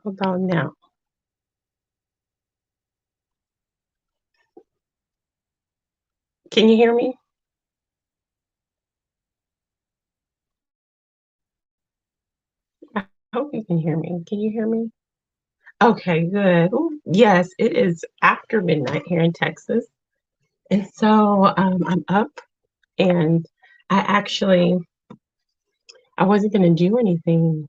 How about now? Can you hear me? I hope you can hear me. Can you hear me? Okay, good. Ooh, yes, it is after midnight here in Texas. And so I'm up and I wasn't going to do anything.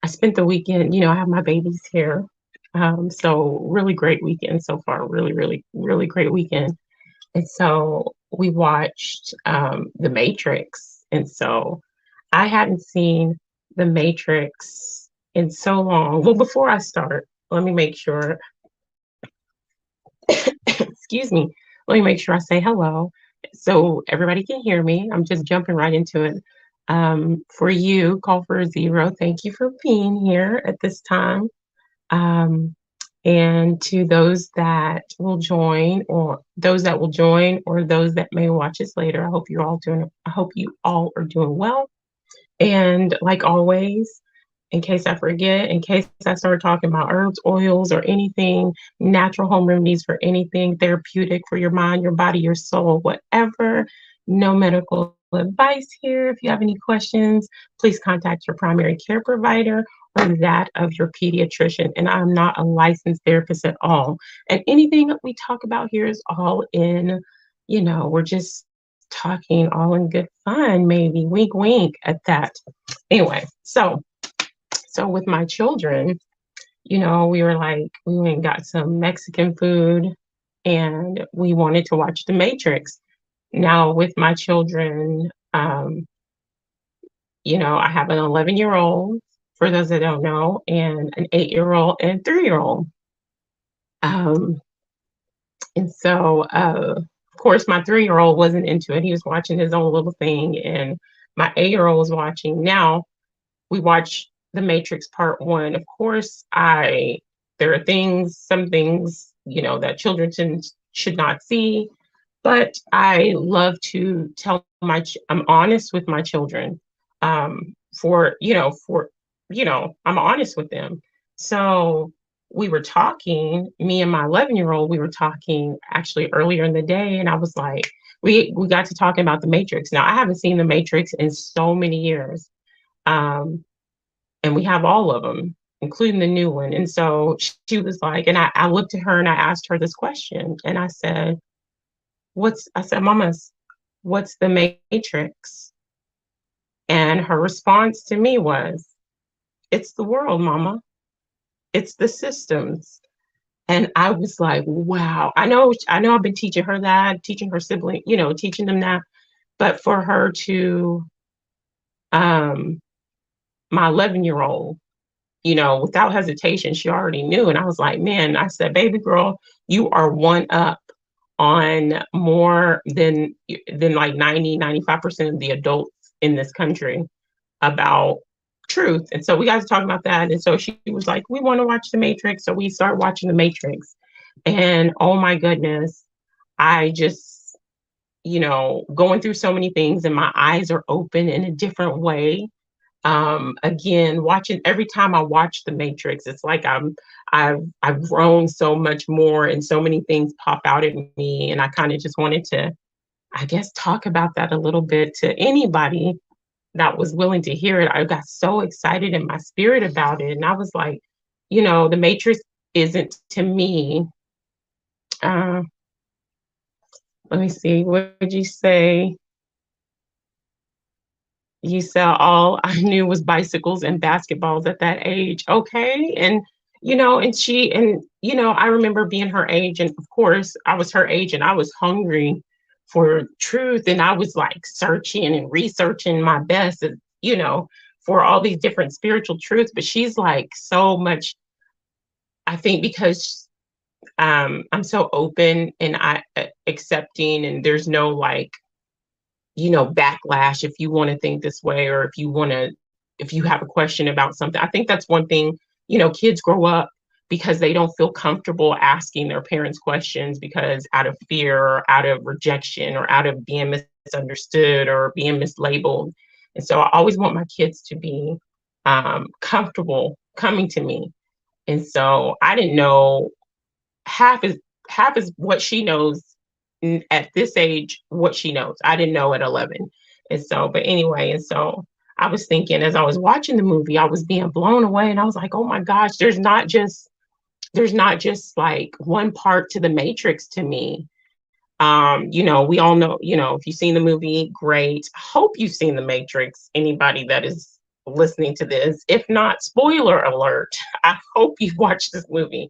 I spent the weekend, I have my babies here. So really great weekend so far. Really, really, really great weekend. And so we watched The Matrix. And so I hadn't seen The Matrix in so long. Well, before I start, let me make sure, excuse me, let me make sure I say hello so everybody can hear me. I'm just jumping right into it. For you, call for a zero. Thank you for being here at this time. Um, and to those that will join or those that may watch us later, I hope you all are doing well. And like always, in case I forget, in case I start talking about herbs, oils, or anything, natural home remedies for anything therapeutic for your mind, your body, your soul, whatever, no medical advice here. If you have any questions, please contact your primary care provider or that of your pediatrician. And I'm not a licensed therapist at all. And anything that we talk about here is all in, we're just talking all in good fun, maybe wink, wink at that. Anyway, so with my children, we were like, we went and got some Mexican food and we wanted to watch The Matrix. Now, with my children, I have an 11-year-old, for those that don't know, and an 8-year-old and 3-year-old. Um, and so, of course, my 3-year-old wasn't into it. He was watching his own little thing, and my 8-year-old was watching. Now, we watch The Matrix Part One. Of course, there are some things, that children should not see, but I love to I'm honest with my children. I'm honest with them. So we were talking, me and my 11-year-old, we were talking actually earlier in the day, and I was like, we got to talking about The Matrix. Now I haven't seen The Matrix in so many years. Um, and we have all of them, including the new one. And so she was like, and I looked at her and I asked her this question, and I said, Mama's, what's the matrix? And her response to me was, it's the world, Mama. It's the systems. And I was like, wow. I know I've been teaching her that, teaching her sibling, teaching them that. But for her to um my 11-year-old, without hesitation, she already knew. And I was like, man, I said, baby girl, you are one up on more than like 90-95% of the adults in this country about truth. And so we got to talk about that. And so she was like, we want to watch The Matrix. So we start watching The Matrix. And oh my goodness, I just, going through so many things and my eyes are open in a different way. Again, watching every time I watch The Matrix, it's like I've grown so much more and so many things pop out at me. And I kind of just wanted to, I guess, talk about that a little bit to anybody that was willing to hear it. I got so excited in my spirit about it. And I was like, The Matrix isn't to me, uh, let me see, what would you say? You saw all I knew was bicycles and basketballs at that age. Okay. I remember being her age. And of course, I was her age and I was hungry for truth. And I was like searching and researching my best, for all these different spiritual truths. But she's like so much, I think, because I'm so open and I accepting, and there's no like, backlash if you want to think this way, or if you have a question about something. I think that's one thing, kids grow up because they don't feel comfortable asking their parents questions because out of fear or out of rejection or out of being misunderstood or being mislabeled. And so I always want my kids to be comfortable coming to me. And so I didn't know half is half is what she knows at this age, what she knows. I didn't know at 11. And so, but anyway, and so I was thinking as I was watching the movie, I was being blown away and I was like, oh my gosh, there's not just like one part to the Matrix to me. We all know, if you've seen the movie, great. I hope you've seen the Matrix. Anybody that is listening to this, if not, spoiler alert. I hope you've watched this movie.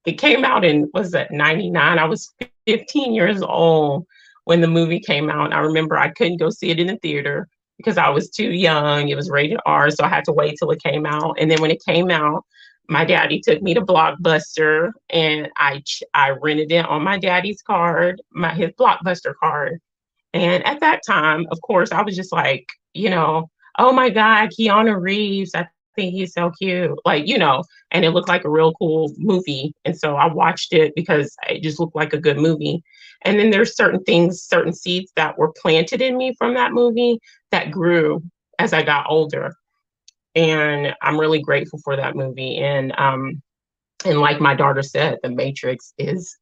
It came out in, was that 99? I was 15 years old when the movie came out. I remember I couldn't go see it in the theater because I was too young. It was rated R, so I had to wait till it came out. And then when it came out, my daddy took me to Blockbuster and I rented it on my daddy's card, his Blockbuster card. And at that time, of course, I was just like, oh my God, Keanu Reeves. I think he's so cute. And it looked like a real cool movie. And so I watched it because it just looked like a good movie. And then there's certain things, certain seeds that were planted in me from that movie that grew as I got older. And I'm really grateful for that movie. And like my daughter said, the Matrix is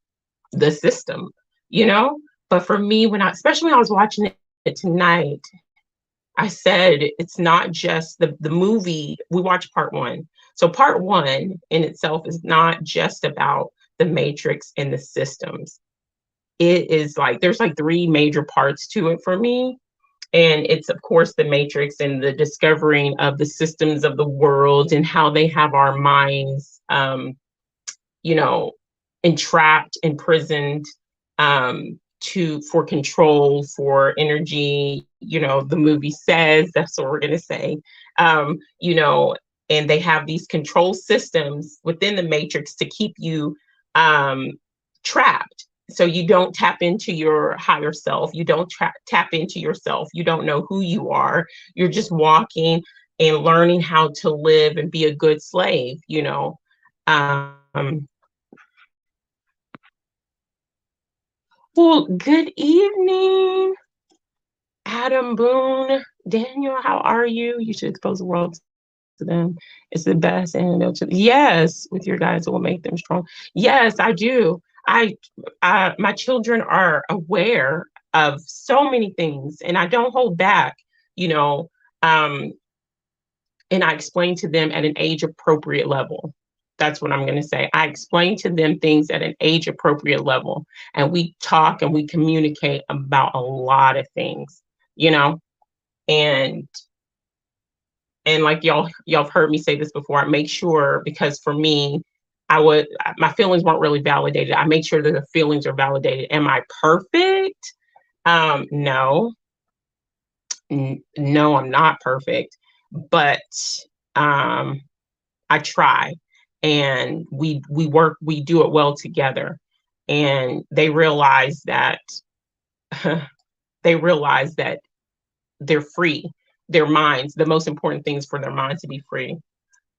the system, you know? But for me, especially when I was watching it tonight, I said it's not just the movie. We watched part one. So part one in itself is not just about the Matrix and the systems. It is like there's like three major parts to it for me. And it's of course the Matrix and the discovering of the systems of the world and how they have our minds you know, entrapped, imprisoned, for control, for energy. The movie says that's what we're gonna say. Um, you know, and they have these control systems within the Matrix to keep you um trapped. So you don't tap into your higher self. You don't tap into yourself. You don't know who you are. You're just walking and learning how to live and be a good slave. Um, Well, good evening, Adam Boone. Daniel, how are you? You should expose the world to them. It's the best antidote to yes, with your guys, it will make them strong. Yes, I do. My children are aware of so many things, and I don't hold back. You know, um, and I explain to them at an age appropriate level. That's what I'm going to say. I explain to them things at an age appropriate level, and we talk and we communicate about a lot of things, you know, and like y'all have heard me say this before. I make sure because for me, my feelings weren't really validated. I make sure that the feelings are validated. Am I perfect? No, no, I'm not perfect, but um I try, and we do it well together, and they realize that they realize that they're free. Their minds, the most important thing is for their minds to be free.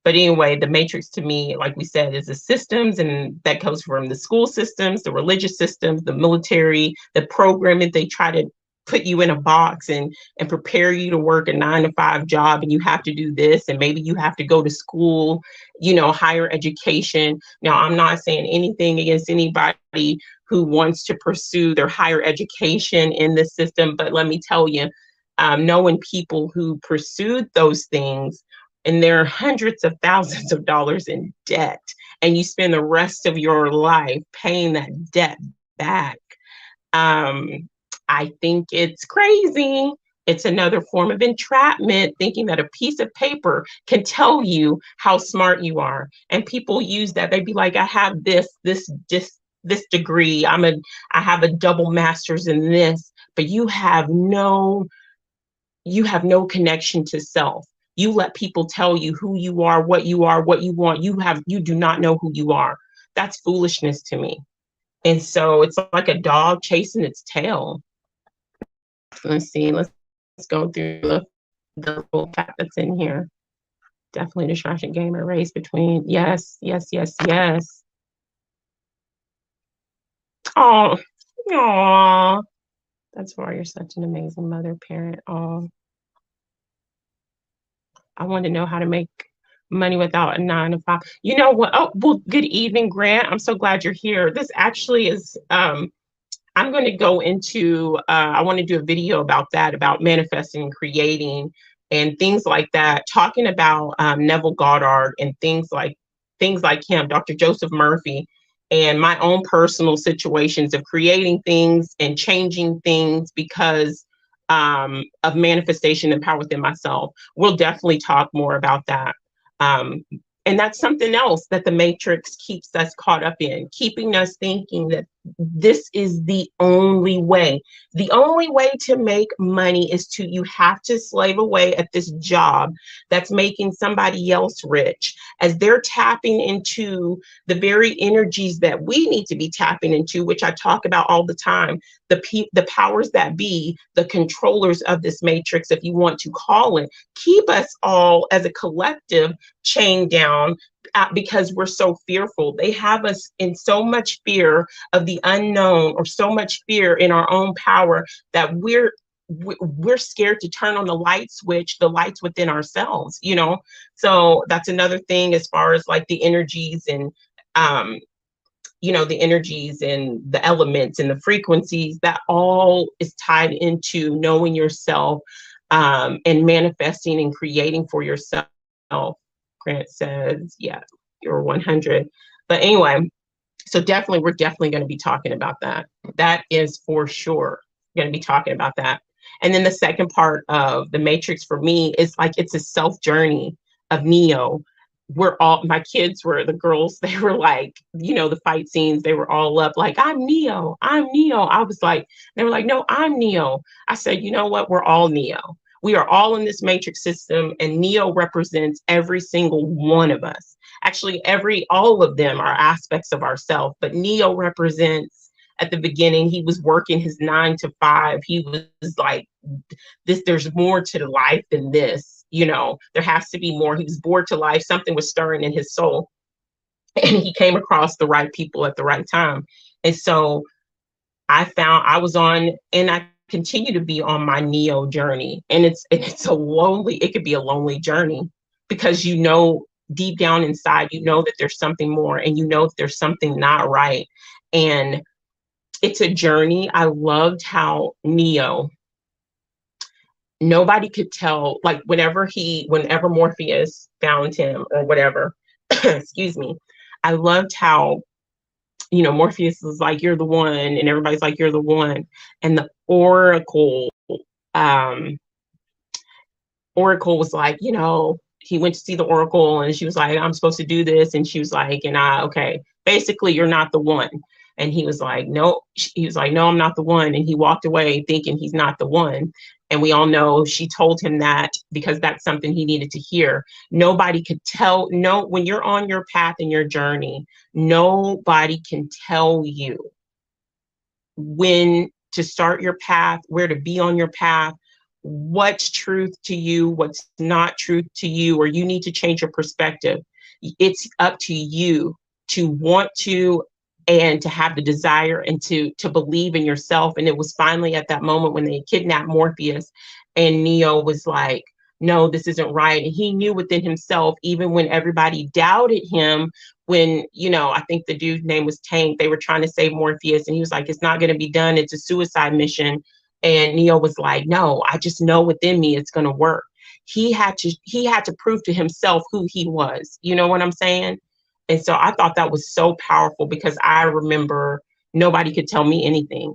But anyway, the Matrix to me, like we said, is the systems, and that comes from the school systems, the religious systems, the military, the programming. They try to put you in a box and prepare you to work a 9 to 5 job, and you have to do this, and maybe you have to go to school, higher education. Now, I'm not saying anything against anybody who wants to pursue their higher education in this system, but let me tell you, knowing people who pursued those things and they're hundreds of thousands of dollars in debt, and you spend the rest of your life paying that debt back. Um, I think it's crazy. It's another form of entrapment, thinking that a piece of paper can tell you how smart you are. And people use that. They'd be like, I have this degree. I have a double master's in this, but you have no connection to self. You let people tell you who you are, what you want. You do not know who you are. That's foolishness to me. And so it's like a dog chasing its tail. Let's see. Let's go through the little fact that's in here. Definitely distraction game, a race between yes, yes, yes, yes. Oh, aw. That's why you're such an amazing mother, parent. Oh, I want to know how to make money without a 9 to 5. You know what? Oh, well, good evening, Grant. I'm so glad you're here. This actually is I'm going to go into, I want to do a video about that, about manifesting and creating and things like that, talking about Neville Goddard and things like him, Dr. Joseph Murphy, and my own personal situations of creating things and changing things because of manifestation and power within myself. We'll definitely talk more about that. Um, and that's something else that the matrix keeps us caught up in, keeping us thinking that this is the only way. The only way to make money is to, you have to slave away at this job that's making somebody else rich, as they're tapping into the very energies that we need to be tapping into, which I talk about all the time. The powers that be, the controllers of this matrix, if you want to call it, keep us all as a collective chained down because we're so fearful. They have us in so much fear of the unknown, or so much fear in our own power, that we're scared to turn on the light switch, the lights within ourselves, you know. So that's another thing, as far as like the energies and um the energies and the elements and the frequencies, that all is tied into knowing yourself, and manifesting and creating for yourself. Grant says, yeah, you're 100. But anyway, so definitely, we're definitely going to be talking about that. That is for sure going to be talking about that. And then the second part of the matrix for me is like, it's a self journey of Neo. We're all, my kids were, the girls, they were like, the fight scenes, they were all up like, I'm Neo, I'm Neo. I was like, they were like, no, I'm Neo. I said, you know what? We're all Neo. We are all in this matrix system, and Neo represents every single one of us. Actually, all of them are aspects of ourself, but Neo represents, at the beginning, he was working his 9 to 5. He was like, this, there's more to the life than this, there has to be more. He was bored to life. Something was stirring in his soul, and he came across the right people at the right time. And so I was on, and I continue to be on my Neo journey. And it's a lonely, it could be a lonely journey, because deep down inside, that there's something more, and that there's something not right. And it's a journey. I loved how Neo, nobody could tell, like whenever Morpheus found him or whatever, excuse me, I loved how, Morpheus was like, you're the one, and everybody's like, you're the one. And the um, Oracle was like, he went to see the Oracle, and she was like, I'm supposed to do this. And she was like, okay, basically, you're not the one. And he was like, no, I'm not the one. And he walked away thinking he's not the one. And we all know she told him that because that's something he needed to hear. Nobody could tell, no, when you're on your path and your journey, nobody can tell you when to start your path, where to be on your path, what's truth to you, what's not truth to you, or you need to change your perspective. It's up to you to want to, and to have the desire, and to believe in yourself. And it was finally at that moment when they kidnapped Morpheus, and Neo was like, no, this isn't right. And he knew within himself, even when everybody doubted him, when, I think the dude's name was Tank, they were trying to save Morpheus, and he was like, it's not going to be done. It's a suicide mission. And Neo was like, no, I just know within me it's going to work. He had to prove to himself who he was. You know what I'm saying? And so I thought that was so powerful, because I remember nobody could tell me anything.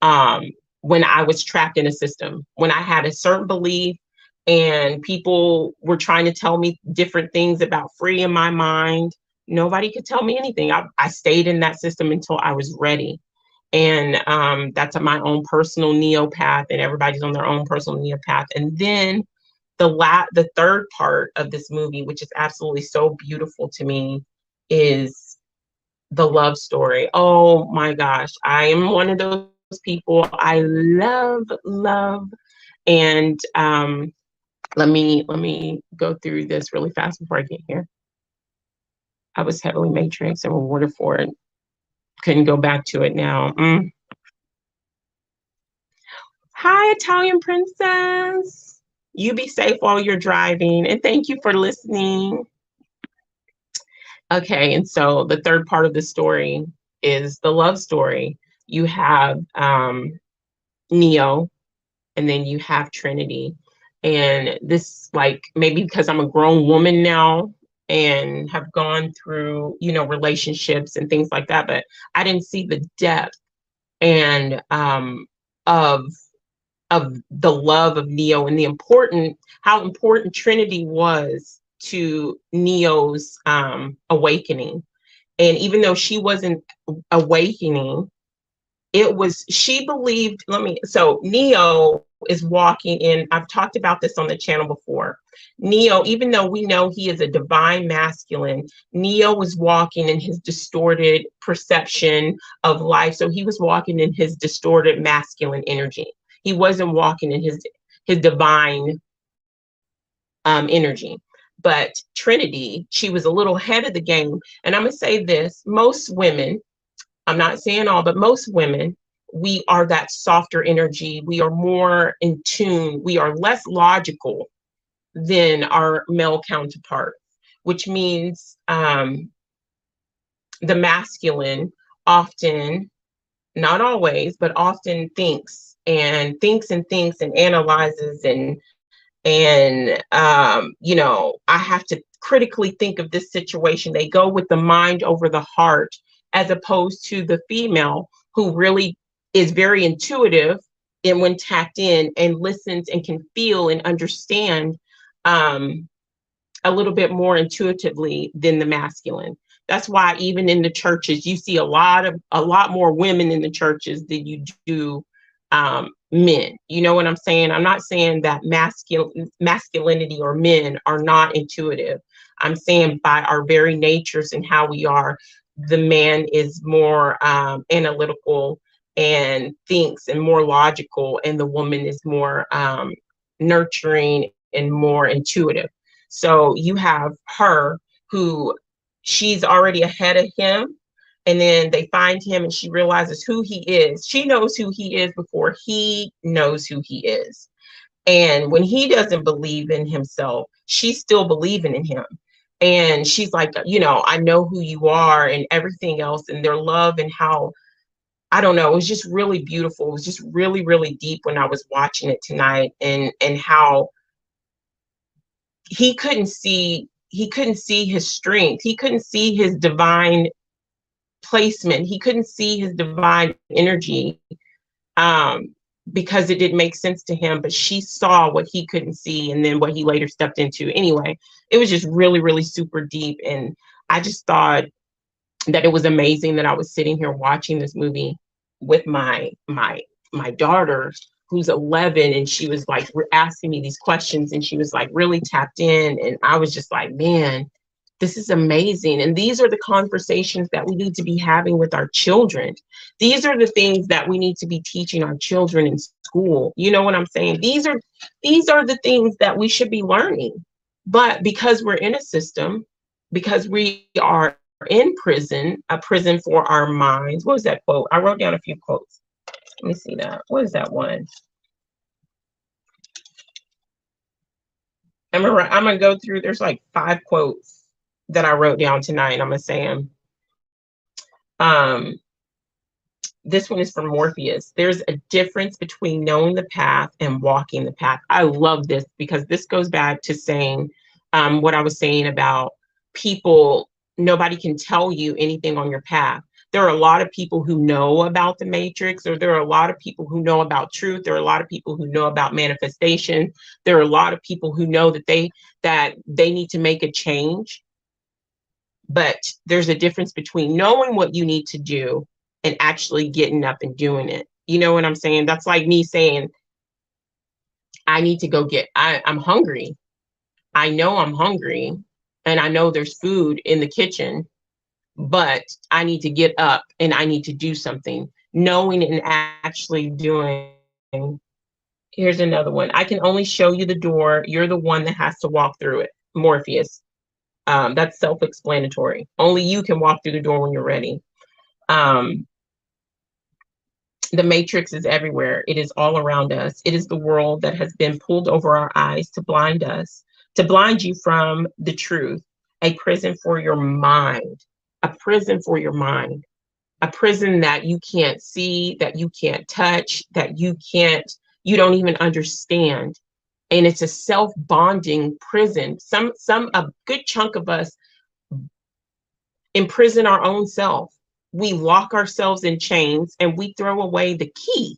When I was trapped in a system, when I had a certain belief, and people were trying to tell me different things about freeing my mind, nobody could tell me anything. I stayed in that system until I was ready. And that's my own personal Neo path, and everybody's on their own personal Neo path. And then the third part of this movie, which is absolutely so beautiful to me, is the love story. Oh my gosh, I am one of those people. I love. And let me go through this really fast before I get here. I was heavily matrix and rewarded for it. Couldn't go back to it now. Hi, Italian princess. You be safe while you're driving, and thank you for listening. Okay, and so the third part of the story is the love story. You have Neo, and then you have Trinity. And this, like, maybe because I'm a grown woman now and have gone through, relationships and things like that, but I didn't see the depth and of the love of Neo and how important Trinity was to Neo's awakening. And even though she wasn't awakening, she believed, so Neo is walking in, I've talked about this on the channel before. Neo, even though we know he is a divine masculine, Neo was walking in his distorted perception of life. So he was walking in his distorted masculine energy. He wasn't walking in his divine energy. But Trinity, she was a little ahead of the game. And I'm going to say this, most women, I'm not saying all, but most women, we are that softer energy. We are more in tune. We are less logical than our male counterpart, which means the masculine often, not always, but often thinks and analyzes and I have to critically think of this situation. They go with the mind over the heart, as opposed to the female who really is very intuitive and when tapped in and listens and can feel and understand a little bit more intuitively than the masculine. That's why even in the churches, you see a lot more women in the churches than you do men. You know what I'm saying? I'm not saying that masculinity or men are not intuitive. I'm saying by our very natures and how we are, the man is more analytical and thinks and more logical, and the woman is more nurturing and more intuitive. So you have her who she's already ahead of him, and then they find him and she realizes who he is. She knows who he is before he knows who he is. And when he doesn't believe in himself, she's still believing in him. And she's like, I know who you are and everything else, and their love and how, I don't know, it was just really beautiful. It was just really, really deep when I was watching it tonight, and how he couldn't see his strength. He couldn't see his divine placement. He couldn't see his divine energy because it didn't make sense to him. But she saw what he couldn't see, and then what he later stepped into. Anyway, it was just really, really super deep. And I just thought that it was amazing that I was sitting here watching this movie with my daughter, who's 11, and she was like asking me these questions, and she was like really tapped in, and I was just like, man, this is amazing. And these are the conversations that we need to be having with our children. These are the things that we need to be teaching our children in school. You know what I'm saying? These are the things that we should be learning. But because we're in a system, because we are in prison, a prison for our minds. What was that quote? I wrote down a few quotes. Let me see that. What is that one? I'm gonna go through. There's like 5 quotes that I wrote down tonight. I'm gonna say them. Um, this one is from Morpheus. There's a difference between knowing the path and walking the path. I love this because this goes back to saying what I was saying about people. Nobody can tell you anything on your path. There are a lot of people who know about the matrix, or there are a lot of people who know about truth. There are a lot of people who know about manifestation. There are a lot of people who know that they need to make a change. But there's a difference between knowing what you need to do and actually getting up and doing it. You know what I'm saying? That's like me saying, I need to go I'm hungry. I know I'm hungry, and I know there's food in the kitchen, but I need to get up and I need to do something. Knowing and actually doing. Here's another one. I can only show you the door. You're the one that has to walk through it. Morpheus. That's self-explanatory. Only you can walk through the door when you're ready. The matrix is everywhere. It is all around us. It is the world that has been pulled over our eyes to blind us, to blind you from the truth. A prison for your mind, a prison for your mind, a prison that you can't see, that you can't touch, that you don't even understand. And it's a self-bonding prison. A good chunk of us imprison our own self. We lock ourselves in chains and we throw away the key.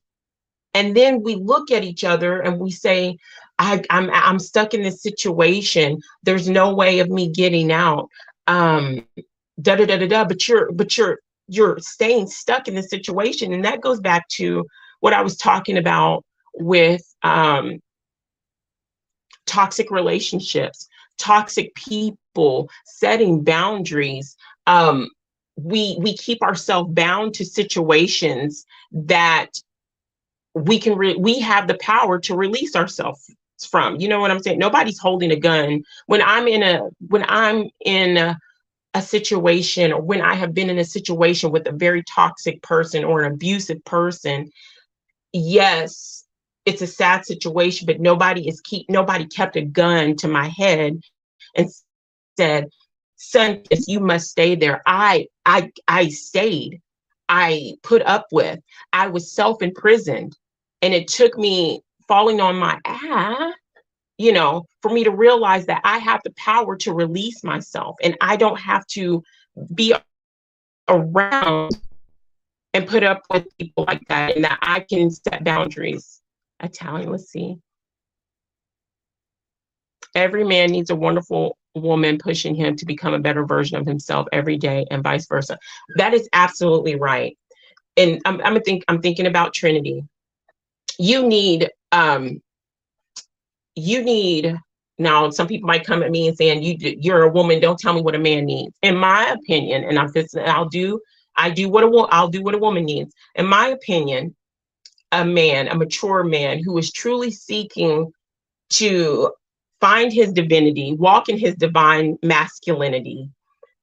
And then we look at each other and we say, I'm stuck in this situation. There's no way of me getting out. Da da da da da. But you're staying stuck in this situation, and that goes back to what I was talking about with toxic relationships, toxic people, setting boundaries. We keep ourselves bound to situations that we have the power to release ourselves from. You know what I'm saying? Nobody's holding a gun when I'm in a situation, or when I have been in a situation with a very toxic person or an abusive person. Yes, it's a sad situation, but nobody kept a gun to my head and said, son, you must stay there. I stayed. I put up with. I was self-imprisoned. And it took me falling on my ass, for me to realize that I have the power to release myself, and I don't have to be around and put up with people like that, and that I can set boundaries. Italian, let's see. Every man needs a wonderful woman pushing him to become a better version of himself every day, and vice versa. That is absolutely right. And I'm thinking about Trinity. You need now, some people might come at me and saying, you're a woman, don't tell me what a man needs. In my opinion, and I'll do what a woman needs. In my opinion, a mature man who is truly seeking to find his divinity, walk in his divine masculinity,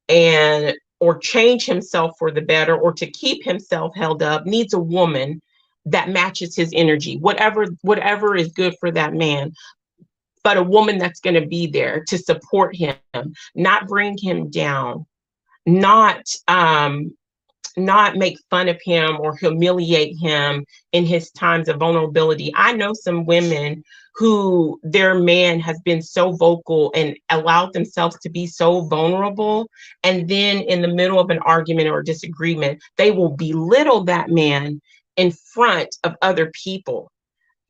or change himself for the better, or to keep himself held up, needs a woman that matches his energy, whatever is good for that man. But a woman that's going to be there to support him, not bring him down, not make fun of him or humiliate him in his times of vulnerability. I know some women who their man has been so vocal and allowed themselves to be so vulnerable, and then in the middle of an argument or disagreement, they will belittle that man in front of other people.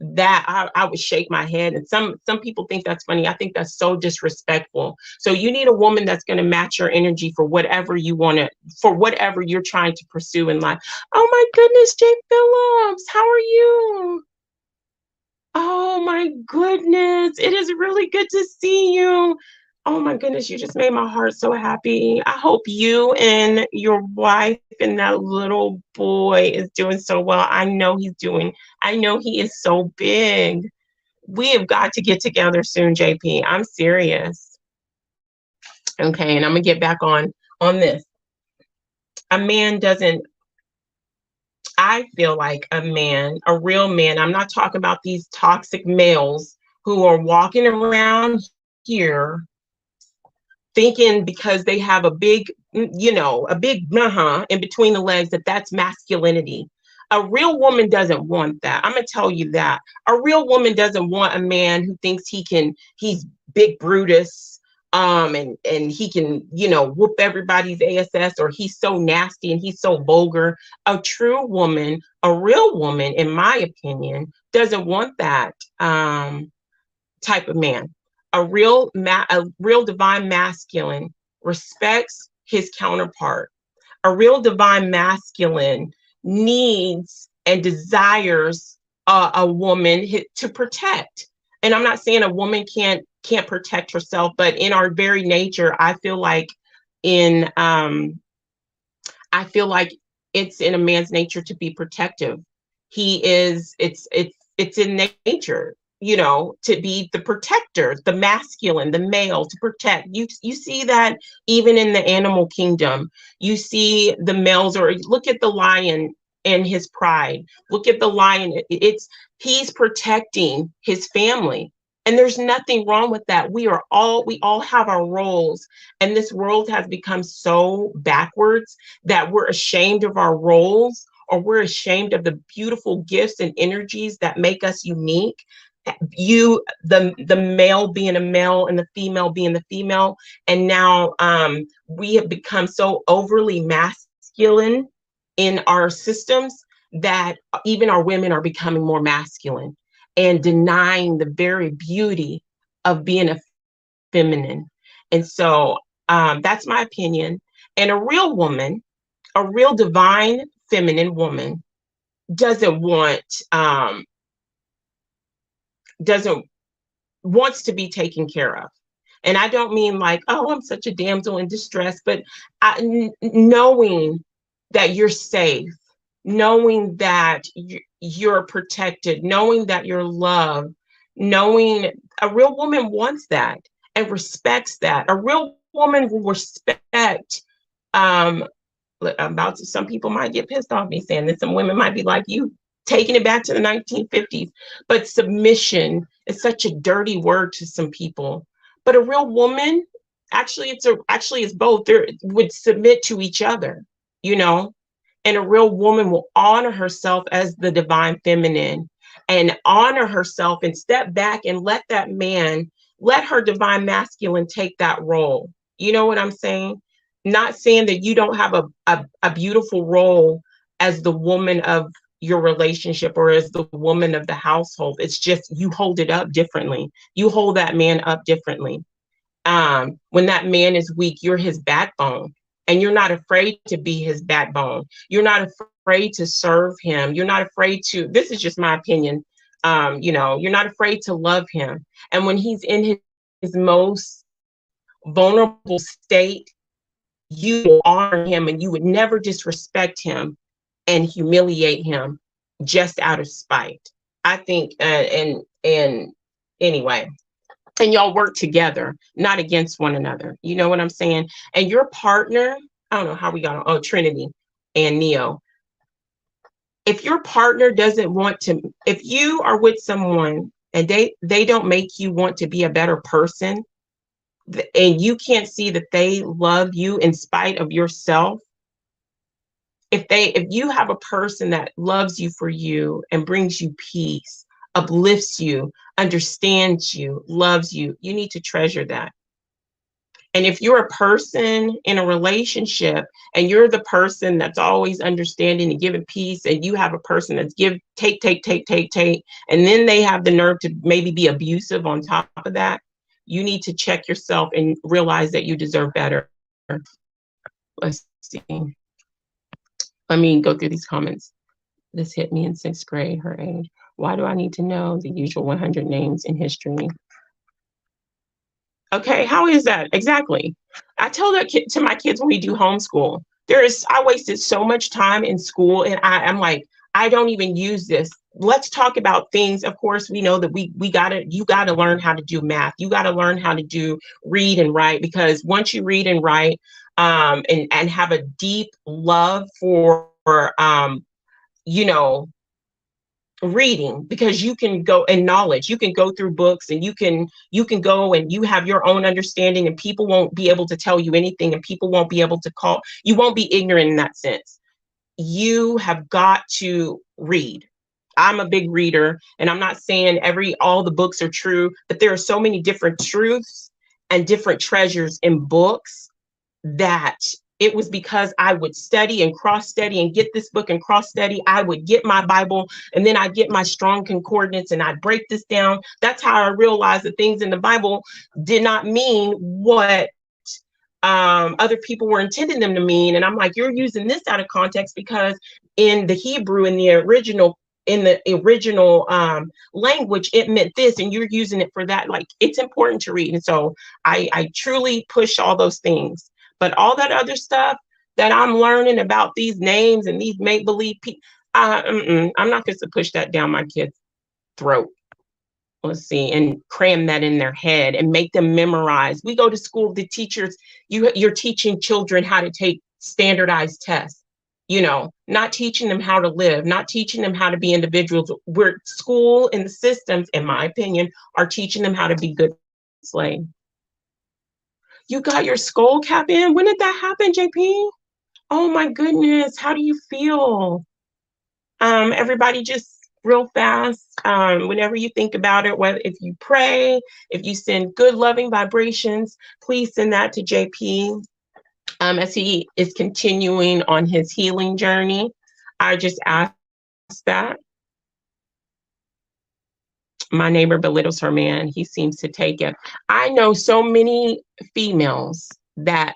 That I would shake my head, and some people think that's funny. I think that's so disrespectful. So you need a woman that's going to match your energy for whatever you're trying to pursue in life. Oh my goodness, Jay Phillips, how are you? Oh my goodness, it is really good to see you. Oh my goodness, you just made my heart so happy. I hope you and your wife and that little boy is doing so well. I know he is so big. We have got to get together soon, JP. I'm serious. Okay, and I'm gonna get back on this. I feel like a real man, I'm not talking about these toxic males who are walking around here thinking because they have a big in between the legs, that's masculinity. A real woman doesn't want that. I'm gonna tell you that. A real woman doesn't want a man who thinks he's big Brutus, and he can, whoop everybody's ass, or he's so nasty and he's so vulgar. A real woman, in my opinion, doesn't want that type of man. A real divine masculine respects his counterpart. A real divine masculine needs and desires a woman to protect. And I'm not saying a woman can't protect herself, but in our very nature, I feel like it's in a man's nature to be protective. It's in nature, to be the protector, the masculine, the male, to protect. You see that even in the animal kingdom. You see the males, or look at the lion in his pride. Look at the lion. He's protecting his family. And there's nothing wrong with that. We all have our roles. And this world has become so backwards that we're ashamed of our roles, or we're ashamed of the beautiful gifts and energies that make us unique. The male being a male and the female being the female. And now we have become so overly masculine in our systems that even our women are becoming more masculine and denying the very beauty of being a feminine. And so that's my opinion. And a real woman, a real divine feminine woman, doesn't want doesn't wants to be taken care of. And I don't mean like, oh, I'm such a damsel in distress, but knowing that you're safe, knowing that you're protected, knowing that you're loved, knowing a real woman wants that and respects that. A real woman will respect. Some people might get pissed off me saying this. Some women might be like, you taking it back to the 1950s. But submission is such a dirty word to some people. But a real woman, actually, it's both. They would submit to each other, you know. And a real woman will honor herself as the divine feminine, and honor herself and step back and let that man, let her divine masculine take that role. You know what I'm saying? Not saying that you don't have a beautiful role as the woman of your relationship or as the woman of the household. It's just you hold it up differently. You hold that man up differently. When that man is weak, you're his backbone, and you're not afraid to be his backbone. You're not afraid to serve him. You're not afraid to, this is just my opinion. You're not afraid to love him. And when he's in his most vulnerable state, you will honor him, and you would never disrespect him and humiliate him just out of spite. I think, and anyway, and y'all work together, not against one another. You know what I'm saying? And your partner, I don't know how we got on, oh, Trinity and Neo. If your partner doesn't want to, if you are with someone and they don't make you want to be a better person, and you can't see that they love you in spite of yourself, if you have a person that loves you for you and brings you peace, uplifts you, understands you, loves you, you need to treasure that. And if you're a person in a relationship and you're the person that's always understanding and giving peace, and you have a person that's take, and then they have the nerve to maybe be abusive on top of that, you need to check yourself and realize that you deserve better. Let's see. Let me go through these comments. This hit me in 6th grade, her age. Why do I need to know the usual 100 names in history? Okay, how is that? Exactly. I tell that to my kids when we do homeschool. I wasted so much time in school, and I'm like, I don't even use this. Let's talk about things. Of course, we know that you gotta learn how to do math. You gotta learn how to read and write, because once you read and write, and have a deep love for reading, because you can go, and knowledge, you can go through books, and you can go and you have your own understanding, and people won't be able to tell you anything, and people won't be able to you won't be ignorant in that sense. You have got to read. I'm a big reader, and I'm not saying all the books are true, but there are so many different truths and different treasures in books, that it was because I would study and cross study and get this book and cross study. I would get my Bible, and then I'd get my strong concordance, and I'd break this down. That's how I realized that things in the Bible did not mean what other people were intending them to mean. And I'm like, you're using this out of context, because in the Hebrew, in the original language, it meant this, and you're using it for that. Like, it's important to read. And so I truly push all those things. But all that other stuff that I'm learning about these names and these make-believe people, I'm not going to push that down my kids' throat. Let's see, and cram that in their head and make them memorize. We go to school, the teachers, you're teaching children how to take standardized tests. not teaching them how to live, not teaching them how to be individuals. Where school and the systems, in my opinion, are teaching them how to be good slaves. You got your skull cap in? When did that happen, JP? Oh my goodness, how do you feel? Everybody just real fast, whenever you think about it, whether if you pray, if you send good loving vibrations, please send that to JP as he is continuing on his healing journey. I just ask that. My neighbor belittles her man. He seems to take it. I know so many females that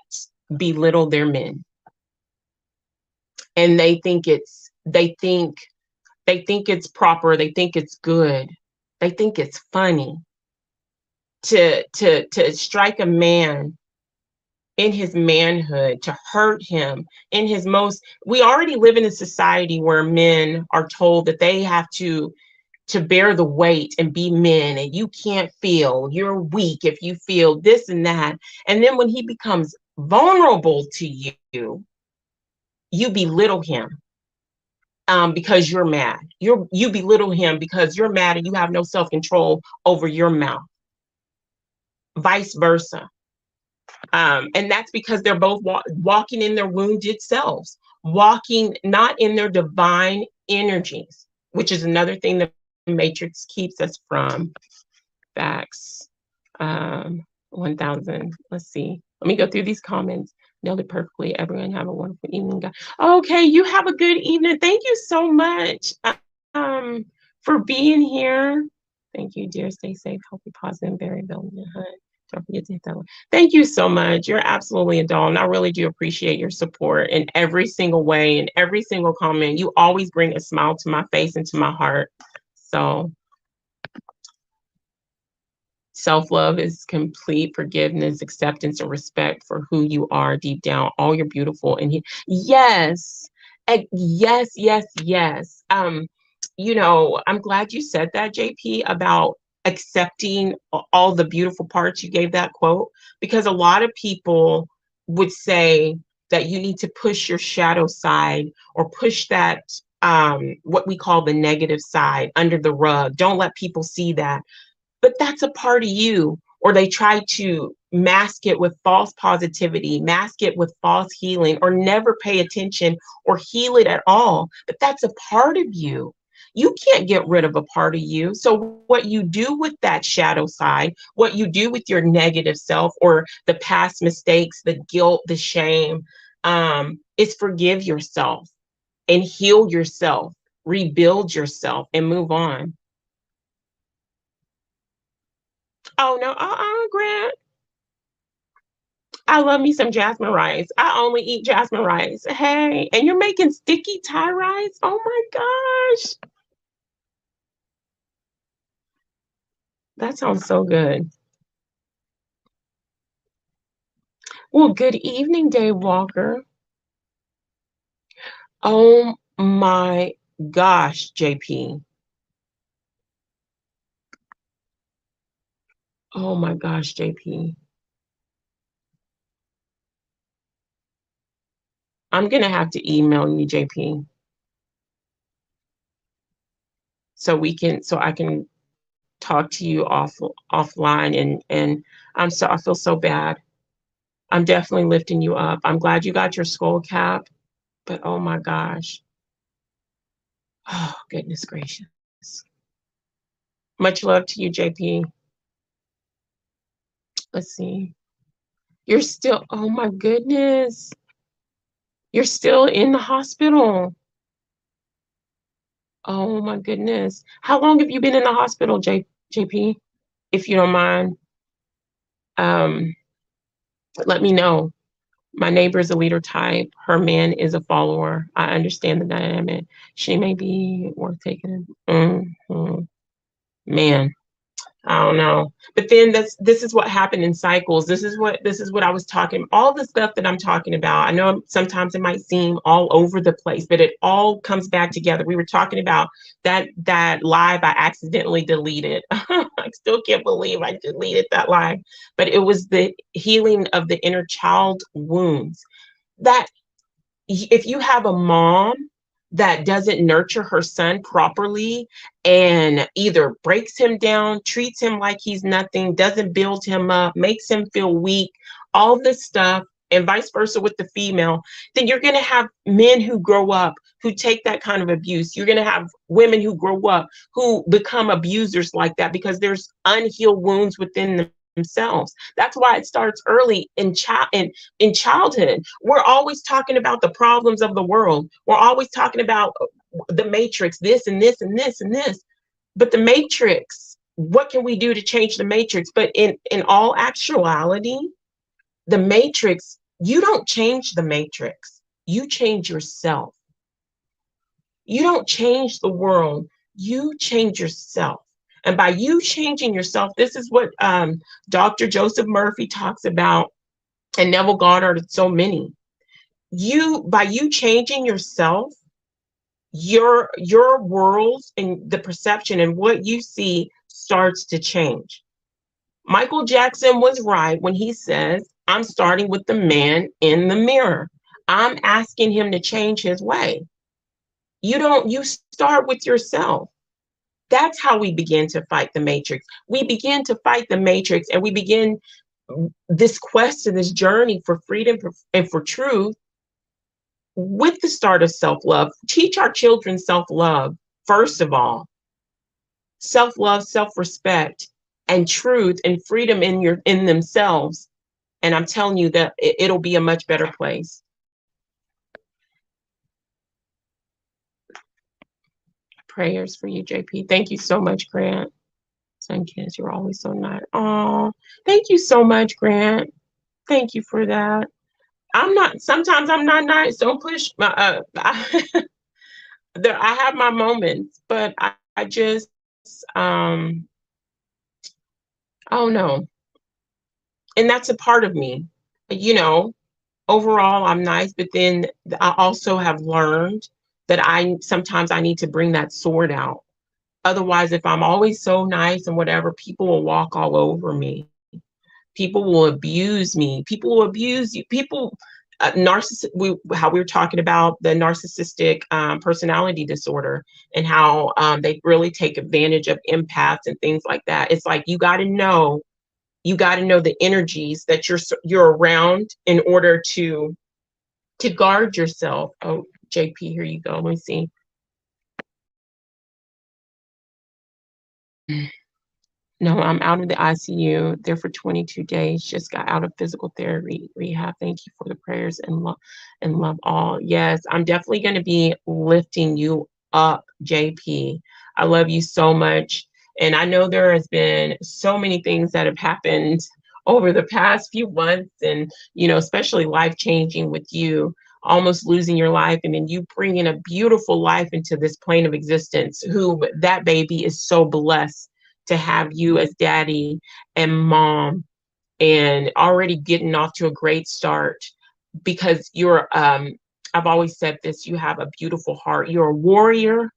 belittle their men, and they think it's proper, they think it's good, they think it's funny to strike a man in his manhood, to hurt him in his most. We already live in a society where men are told that they have to bear the weight and be men, and you can't feel, you're weak if you feel this and that. And then when he becomes vulnerable to you belittle him, because you're mad. You belittle him because you're mad and you have no self-control over your mouth. Vice versa. And that's because they're both walking in their wounded selves, walking not in their divine energies, which is another thing the Matrix keeps us from. Facts. 1000. Let's see. Let me go through these comments. Nailed it perfectly. Everyone have a wonderful evening. Okay, you have a good evening. Thank you so much for being here. Thank you, dear. Stay safe, healthy, positive, very brilliant. Don't forget to hit that one. Thank you so much. You're absolutely a doll. And I really do appreciate your support in every single way, in every single comment. You always bring a smile to my face and to my heart. So self-love is complete forgiveness, acceptance, and respect for who you are deep down. All you're beautiful. And yes, yes, yes, yes. I'm glad you said that, JP, about accepting all the beautiful parts. You gave that quote, because a lot of people would say that you need to push your shadow side, or push that what we call the negative side under the rug. Don't let people see that. But that's a part of you. Or they try to mask it with false positivity, mask it with false healing, or never pay attention or heal it at all. But that's a part of you. You can't get rid of a part of you. So what you do with that shadow side, what you do with your negative self, or the past mistakes, the guilt, the shame, is forgive yourself and heal yourself, rebuild yourself, and move on. Oh no, Grant. I love me some jasmine rice. I only eat jasmine rice. Hey, and you're making sticky Thai rice? Oh my gosh. That sounds so good. Well, good evening, Dave Walker. Oh my gosh, JP. Oh my gosh, JP. I'm gonna have to email you, JP, so I can talk to you offline, and I feel so bad. I'm definitely lifting you up. I'm glad you got your skull cap, but oh my gosh. Oh, goodness gracious. Much love to you, JP. Let's see. You're still, oh my goodness. You're still in the hospital. Oh my goodness. How long have you been in the hospital, JP? If you don't mind, um, let me know. My neighbor is a leader type. Her man is a follower. I understand the dynamic. She may be worth taking. Man, I don't know. But then this is what happened in cycles. This is what I was talking. All the stuff that I'm talking about. I know sometimes it might seem all over the place, but it all comes back together. We were talking about that live I accidentally deleted. I still can't believe I deleted that live. But it was the healing of the inner child wounds. That if you have a mom that doesn't nurture her son properly and either breaks him down, treats him like he's nothing, doesn't build him up, makes him feel weak, all this stuff, and vice versa with the female, then you're going to have men who grow up who take that kind of abuse. You're going to have women who grow up who become abusers like that because there's unhealed wounds within themselves. That's why it starts early in childhood. We're always talking about the problems of the world. We're always talking about the matrix, this and this and this and this. But the matrix, what can we do to change the matrix? But in all actuality, the matrix, you don't change the matrix. You change yourself. You don't change the world. You change yourself. And by you changing yourself, this is what Dr. Joseph Murphy talks about, and Neville Goddard, so many. By you changing yourself, your world and the perception and what you see starts to change. Michael Jackson was right when he says, I'm starting with the man in the mirror. I'm asking him to change his way. You start with yourself. That's how we begin to fight the matrix. We begin to fight the matrix, and we begin this quest and this journey for freedom and for truth with the start of self-love. Teach our children self-love, first of all. Self-love, self-respect, and truth and freedom in themselves. And I'm telling you that it'll be a much better place. Prayers for you, JP. Thank you so much, Grant. Son kids, you're always so nice. Oh, thank you so much, Grant. Thank you for that. Sometimes I'm not nice. Don't push my, I have my moments, but I just, oh no. And that's a part of me. Overall, I'm nice, but then I also have learned that sometimes I need to bring that sword out. Otherwise, if I'm always so nice and whatever, people will walk all over me. People will abuse me. People will abuse you. How we were talking about the narcissistic personality disorder and how they really take advantage of empaths and things like that. It's like you got to know the energies that you're around in order to guard yourself. Oh, JP, here you go. Let me see. No, I'm out of the ICU there for 22 days. Just got out of physical therapy rehab. Thank you for the prayers and love all. Yes, I'm definitely going to be lifting you up, JP. I love you so much. And I know there has been so many things that have happened over the past few months and, especially life-changing with you, almost losing your life and then you bringing a beautiful life into this plane of existence, who that baby is so blessed to have you as daddy and mom, and already getting off to a great start because I've always said this, you have a beautiful heart. You're a warrior,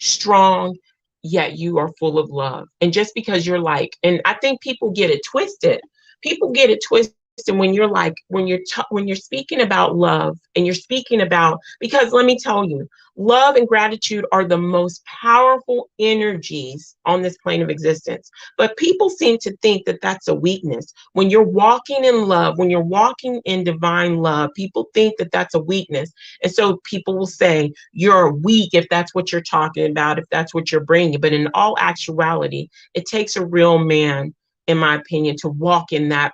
strong, yet you are full of love. And just because you're and I think people get it twisted. People get it twisted when you're when you're speaking about love and you're speaking about, because let me tell you, love and gratitude are the most powerful energies on this plane of existence. But people seem to think that that's a weakness. When you're walking in love, when you're walking in divine love, people think that that's a weakness. And so people will say you're weak if that's what you're talking about, if that's what you're bringing. But in all actuality, it takes a real man, in my opinion, to walk in that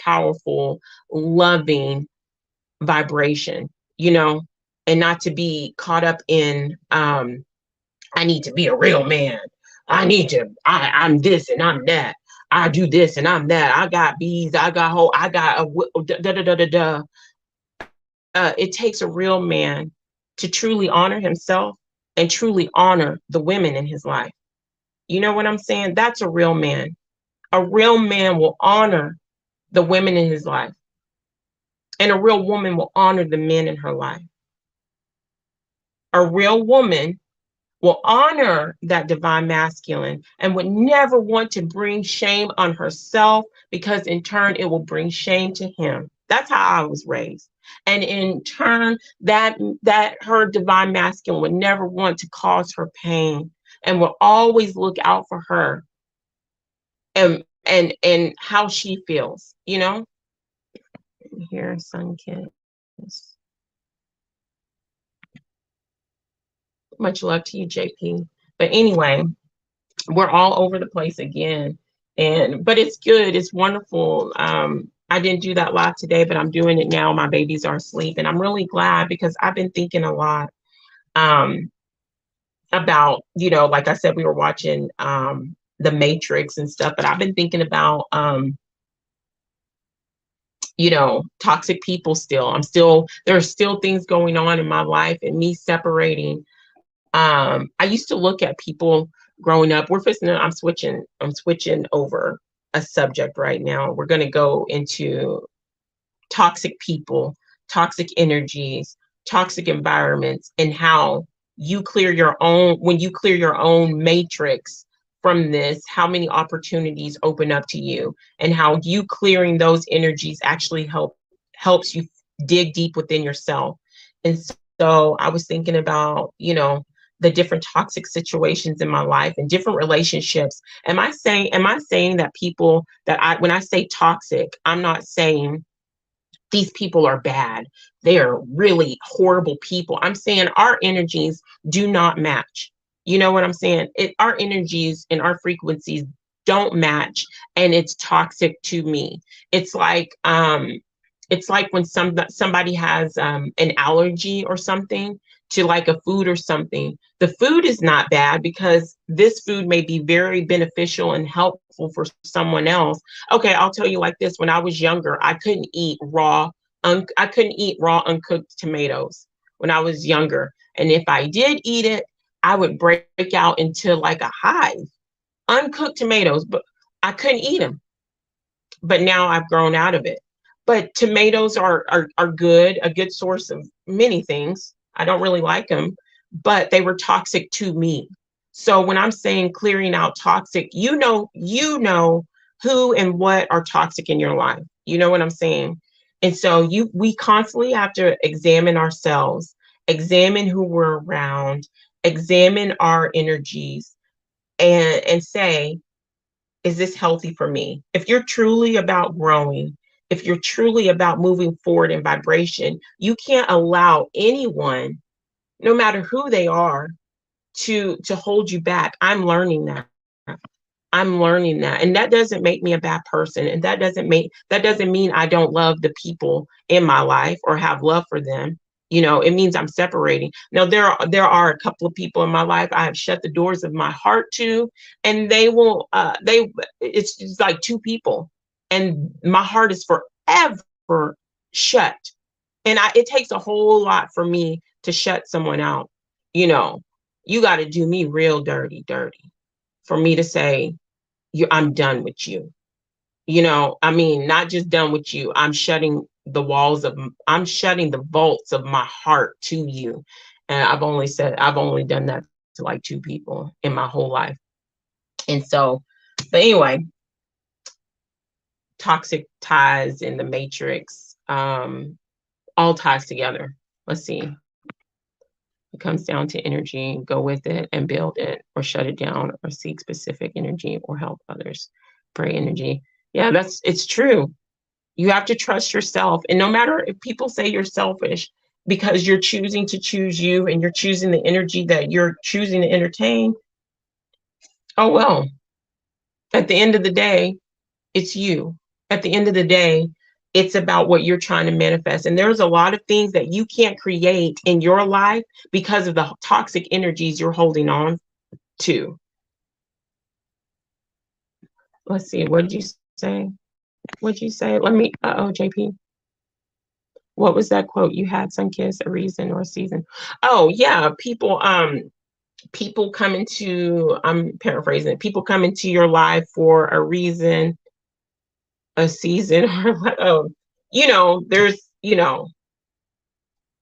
powerful, loving vibration, and not to be caught up in, I need to be a real man. I'm this and I'm that. I do this and I'm that. I got bees. I got a da da da da da. It takes a real man to truly honor himself and truly honor the women in his life. You know what I'm saying? That's a real man. A real man will honor the women in his life. And a real woman will honor the men in her life. A real woman will honor that divine masculine and would never want to bring shame on herself, because in turn it will bring shame to him. That's how I was raised. And in turn, that her divine masculine would never want to cause her pain and will always look out for her and how she feels, you know? Here, sun kiss. Much love to you, JP. But anyway, we're all over the place again. But it's good, it's wonderful. I didn't do that live today, but I'm doing it now. My babies are asleep, and I'm really glad because I've been thinking a lot about, like I said, we were watching The Matrix and stuff, but I've been thinking about toxic people still. There's still things going on in my life and me separating. I used to look at people growing up. I'm switching over a subject right now. We're going to go into toxic people, toxic energies, toxic environments, and how when you clear your own matrix from this, how many opportunities open up to you, and how you clearing those energies actually helps you dig deep within yourself. And so I was thinking about, the different toxic situations in my life and different relationships. Am I saying that people when I say toxic, I'm not saying these people are bad. They are really horrible people. I'm saying our energies do not match. You know what I'm saying? Our energies and our frequencies don't match, and it's toxic to me. It's like when somebody has an allergy or something to like a food or something. The food is not bad because this food may be very beneficial and helpful for someone else. Okay, I'll tell you like this. When I was younger, I couldn't eat raw uncooked tomatoes when I was younger. And if I did eat it, I would break out into like a hive. Uncooked tomatoes, but I couldn't eat them. But now I've grown out of it. But tomatoes are good, a good source of many things. I don't really like them, but they were toxic to me. So when I'm saying clearing out toxic, you know who and what are toxic in your life. You know what I'm saying? And so we constantly have to examine ourselves, examine who we're around, examine our energies, and say, is this healthy for me? If you're truly about growing, if you're truly about moving forward in vibration, you can't allow anyone, no matter who they are, to hold you back. I'm learning that. And that doesn't make me a bad person. And that doesn't mean I don't love the people in my life or have love for them. It means I'm separating. Now there are a couple of people in my life I have shut the doors of my heart to, and it's just like two people, and my heart is forever shut. And it takes a whole lot for me to shut someone out. You got to do me real dirty for me to say, I'm done with you. Not just done with you. I'm shutting the vaults of my heart to you. And I've only done that to like two people in my whole life. And so, but anyway, toxic ties in the matrix, all ties together. Let's see. It comes down to energy, go with it and build it, or shut it down, or seek specific energy, or help others. Pray energy. Yeah, it's true. You have to trust yourself. And no matter if people say you're selfish, because you're choosing to choose you and you're choosing the energy that you're choosing to entertain, oh well. At the end of the day, it's you. At the end of the day, it's about what you're trying to manifest. And there's a lot of things that you can't create in your life because of the toxic energies you're holding on to. Let's see. What did you say? What'd you say? JP. What was that quote? You had some kiss, a reason or a season. Oh yeah. People come into, I'm paraphrasing it, people come into your life for a reason, a season, or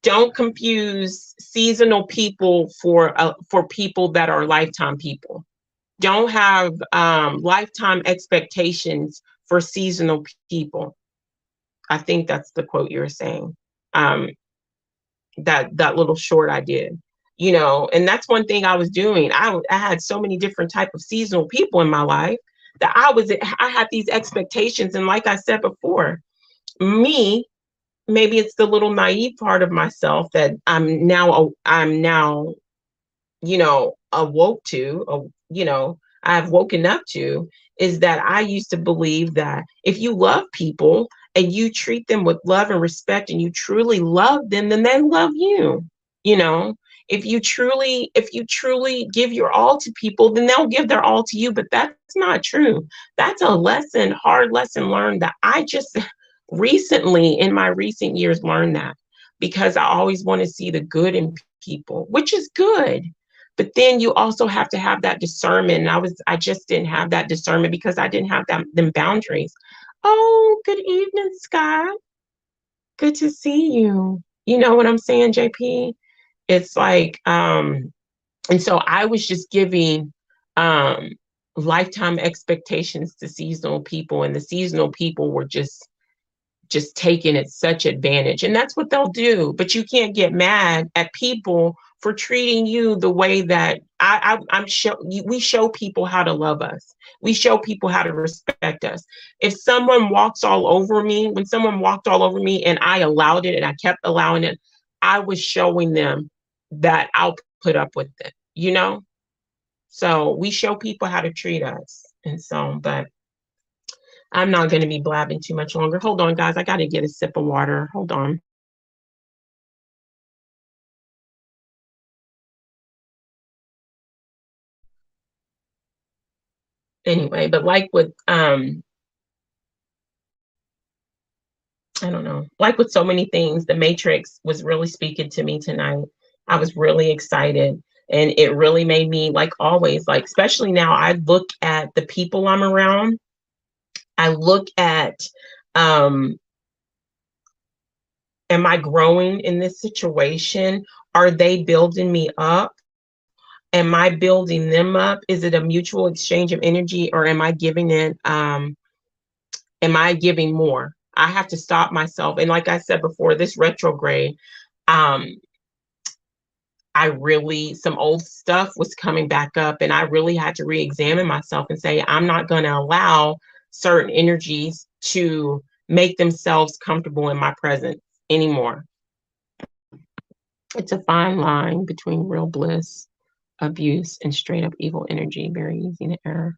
don't confuse seasonal people for people that are lifetime people. Don't have lifetime expectations for seasonal people. I think that's the quote you were saying. um, that little short I did, you know. And that's one thing I was doing. I had so many different type of seasonal people in my life that I had these expectations. And like I said before, me, maybe it's the little naive part of myself that I'm now, you know, awoke to, you know, I've woken up to, is that I used to believe that if you love people and you treat them with love and respect and you truly love them, then they love you. You know, if you truly give your all to people, then they'll give their all to you. But that's not true. That's a lesson, hard lesson learned that I just recently, in my recent years, learned that, because I always want to see the good in people, which is good. But then you also have to have that discernment. And I just didn't have that discernment because I didn't have them boundaries. Oh, good evening, Scott. Good to see you. You know what I'm saying, JP? It's like, and so I was just giving um lifetime expectations to seasonal people, and the seasonal people were just taking it such advantage. And that's what they'll do. But you can't get mad at people for treating you the way that I'm show we show people how to love us. We show people how to respect us. If someone walks all over me, when someone walked all over me and I allowed it and I kept allowing it, I was showing them that I'll put up with it, you know? So we show people how to treat us. And so, but I'm not going to be blabbing too much longer. Hold on, guys. I got to get a sip of water. Hold on. Anyway, but like with I don't know, like with so many things, The Matrix was really speaking to me tonight. I was really excited. And it really made me, like always, like, especially now, I look at the people I'm around. I look at, um, am I growing in this situation? Are they building me up? Am I building them up? Is it a mutual exchange of energy, or am I giving more? I have to stop myself. And like I said before, this retrograde, um, I really, some old stuff was coming back up, and I really had to re-examine myself and say, I'm not going to allow certain energies to make themselves comfortable in my presence anymore. It's a fine line between real bliss, abuse, and straight up evil energy. Very easy to err.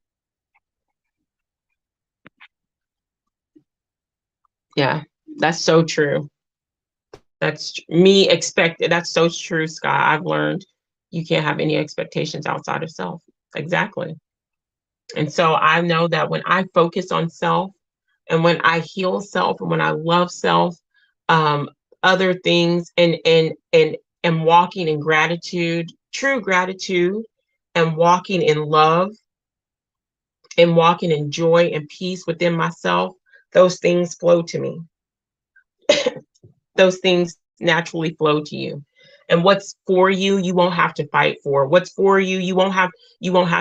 Yeah, that's so true. That's me expected. That's so true, Scott. I've learned you can't have any expectations outside of self. Exactly. And so I know that when I focus on self and when I heal self and when I love self, um, other things and walking in gratitude, true gratitude, and walking in love and walking in joy and peace within myself, those things flow to me. Those things naturally flow to you. And what's for you, you won't have to fight for. What's for you, you won't have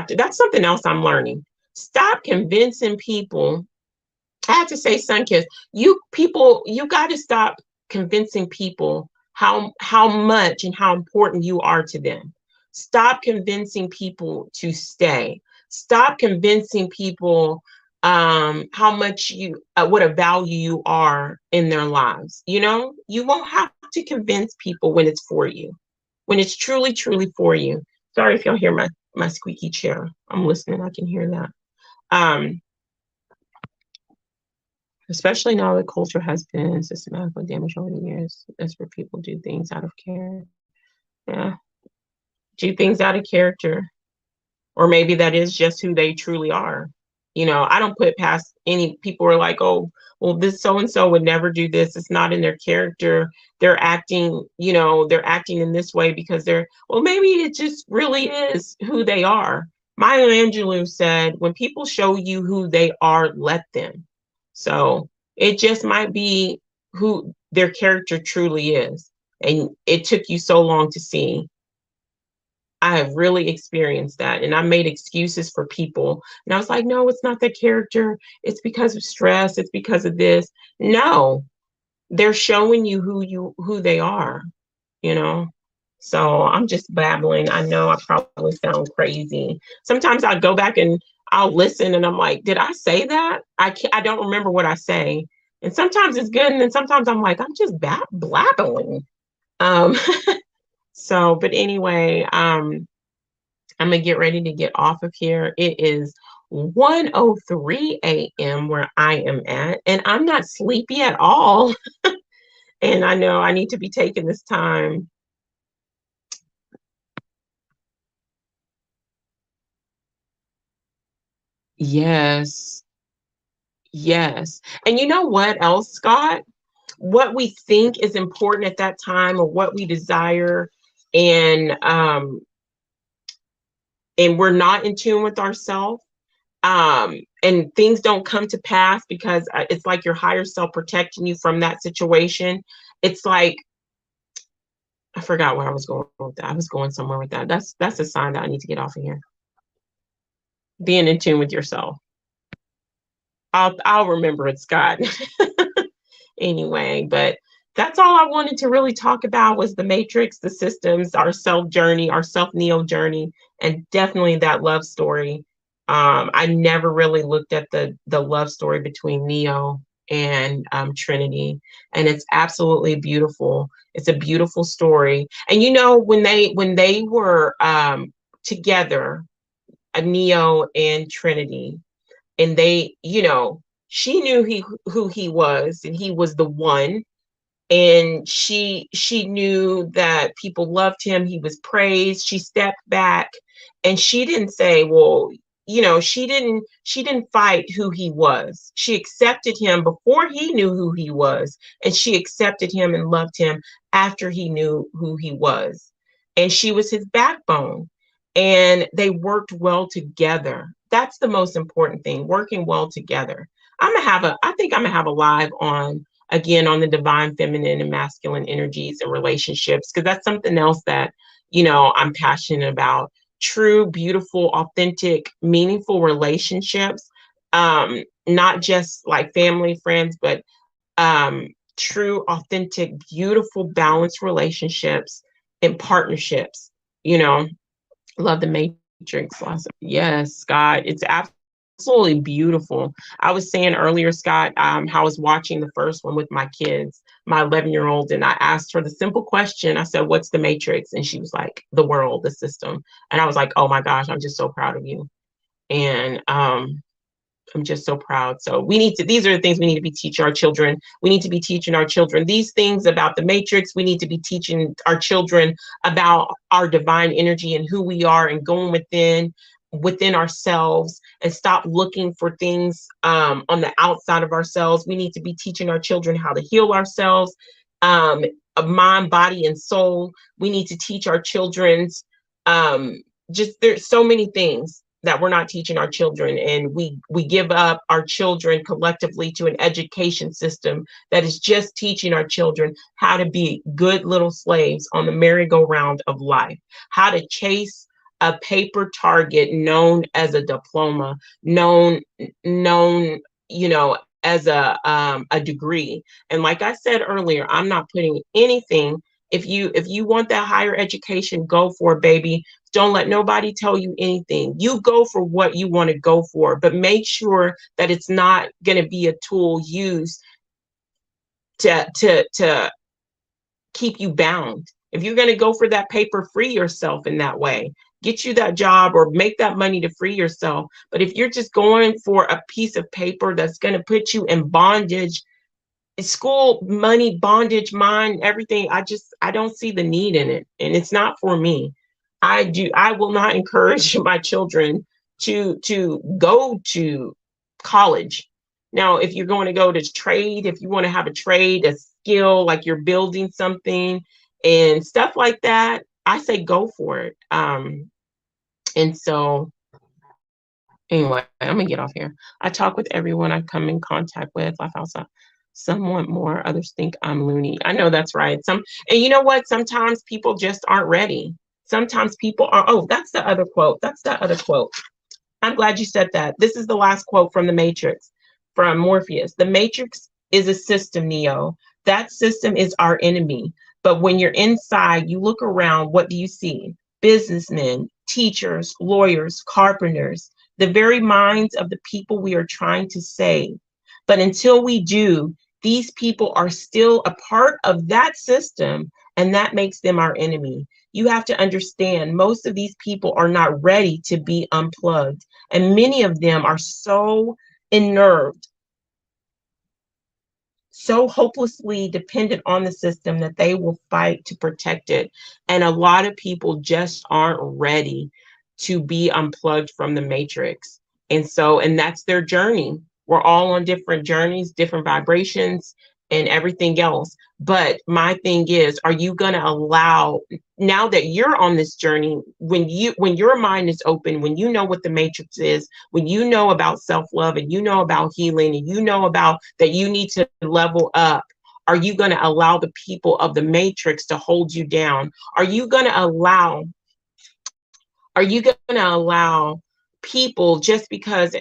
to. That's something else I'm learning. Stop convincing people. I have to say, Sunkiss, you got to stop convincing people how much and how important you are to them. Stop convincing people to stay. Stop convincing people how much you what a value you are in their lives. You know, you won't have to convince people when it's for you, when it's truly for you. Sorry if y'all hear my squeaky chair. I'm listening. I can hear that. um Especially now that culture has been systematically damaged over the years. That's where people do things out of care. Yeah, do things out of character. Or maybe that is just who they truly are. You know, I don't put past any people are like, oh, well, this so and so would never do this. It's not in their character. They're acting, you know, they're acting in this way because well, maybe it just really is who they are. Maya Angelou said, when people show you who they are, let them. So it just might be who their character truly is. And it took you so long to see. I have really experienced that. And I made excuses for people. And I was like, no, it's not the character. It's because of stress. It's because of this. No, they're showing you who they are, you know. So I'm just babbling. I know I probably sound crazy. Sometimes I go back and I'll listen and I'm like, did I say that? I don't remember what I say. And sometimes it's good, and then sometimes I'm like, I'm just blabbling. Um, so, but anyway, I'm gonna get ready to get off of here. It is 1:03 a.m. where I am at, and I'm not sleepy at all. And I know I need to be taking this time. Yes, yes. And you know what else, Scott? What we think is important at that time, or what we desire, and we're not in tune with ourselves, and things don't come to pass because it's like your higher self protecting you from that situation. It's like, I forgot where I was going with that. I was going somewhere with that. That's a sign that I need to get off of here. Being in tune with yourself. I'll remember it, Scott. Anyway, but that's all I wanted to really talk about was the matrix, the systems, our self journey, our self neo journey, and definitely that love story. I never really looked at the love story between Neo and Trinity, and it's absolutely beautiful. It's a beautiful story. And you know, when they were together, Neo and Trinity, and they, you know, she knew who he was, and he was the one, and she knew that people loved him, he was praised. She stepped back and she didn't say, well, you know, she didn't fight who he was. She accepted him before he knew who he was, and she accepted him and loved him after he knew who he was, and she was his backbone, and they worked well together. That's the most important thing, working well together. I think I'm gonna have a live on again on the divine feminine and masculine energies and relationships, because that's something else that, you know, I'm passionate about. True, beautiful, authentic, meaningful relationships, not just like family, friends, but true, authentic, beautiful, balanced relationships and partnerships. You know, love the Matrix. Yes, Scott, it's absolutely beautiful. I was saying earlier, Scott, how I was watching the first one with my kids, my 11-year-old, and I asked her the simple question. I said, "What's the Matrix?" And she was like, "The world, the system." And I was like, "Oh my gosh, I'm just so proud of you." And I'm just so proud. So we need to, these are the things we need to be teaching our children. We need to be teaching our children these things about the matrix. We need to be teaching our children about our divine energy and who we are, and going within ourselves, and stop looking for things on the outside of ourselves. We need to be teaching our children how to heal ourselves, um, of mind, body, and soul. We need to teach our children's just, there's so many things that we're not teaching our children, and we give up our children collectively to an education system that is just teaching our children how to be good little slaves on the merry-go-round of life, how to chase a paper target known as a diploma, known, you know, as a degree. And like I said earlier, I'm not putting anything. If you want that higher education, go for it, baby. Don't let nobody tell you anything. You go for what you want to go for, but make sure that it's not going to be a tool used to keep you bound. If you're going to go for that paper, free yourself in that way. Get you that job or make that money to free yourself. But if you're just going for a piece of paper that's going to put you in bondage, school, money, bondage, mind, everything, I don't see the need in it, and it's not for me. I will not encourage my children to go to college. Now, if you're going to go to trade, if you want to have a trade, a skill, like you're building something and stuff like that, I say go for it. And so anyway, I'm gonna get off here. I talk with everyone I come in contact with. Laugh outside. Some want more, others think I'm loony. I know that's right. And you know what? Sometimes people just aren't ready. Sometimes people are, oh, that's the other quote. That's the other quote. I'm glad you said that. This is the last quote from The Matrix, from Morpheus. The Matrix is a system, Neo. That system is our enemy. But when you're inside, you look around, what do you see? Businessmen, teachers, lawyers, carpenters, the very minds of the people we are trying to save. But until we do, these people are still a part of that system, and that makes them our enemy. You have to understand, most of these people are not ready to be unplugged, and many of them are so unnerved, so hopelessly dependent on the system that they will fight to protect it. And a lot of people just aren't ready to be unplugged from the matrix. And that's their journey. We're all on different journeys, different vibrations, and everything else. But my thing is, are you going to allow, now that you're on this journey, when your mind is open, when you know what the matrix is, when you know about self-love and you know about healing and you know about that you need to level up, are you going to allow the people of the matrix to hold you down? Are you going to allow people, just because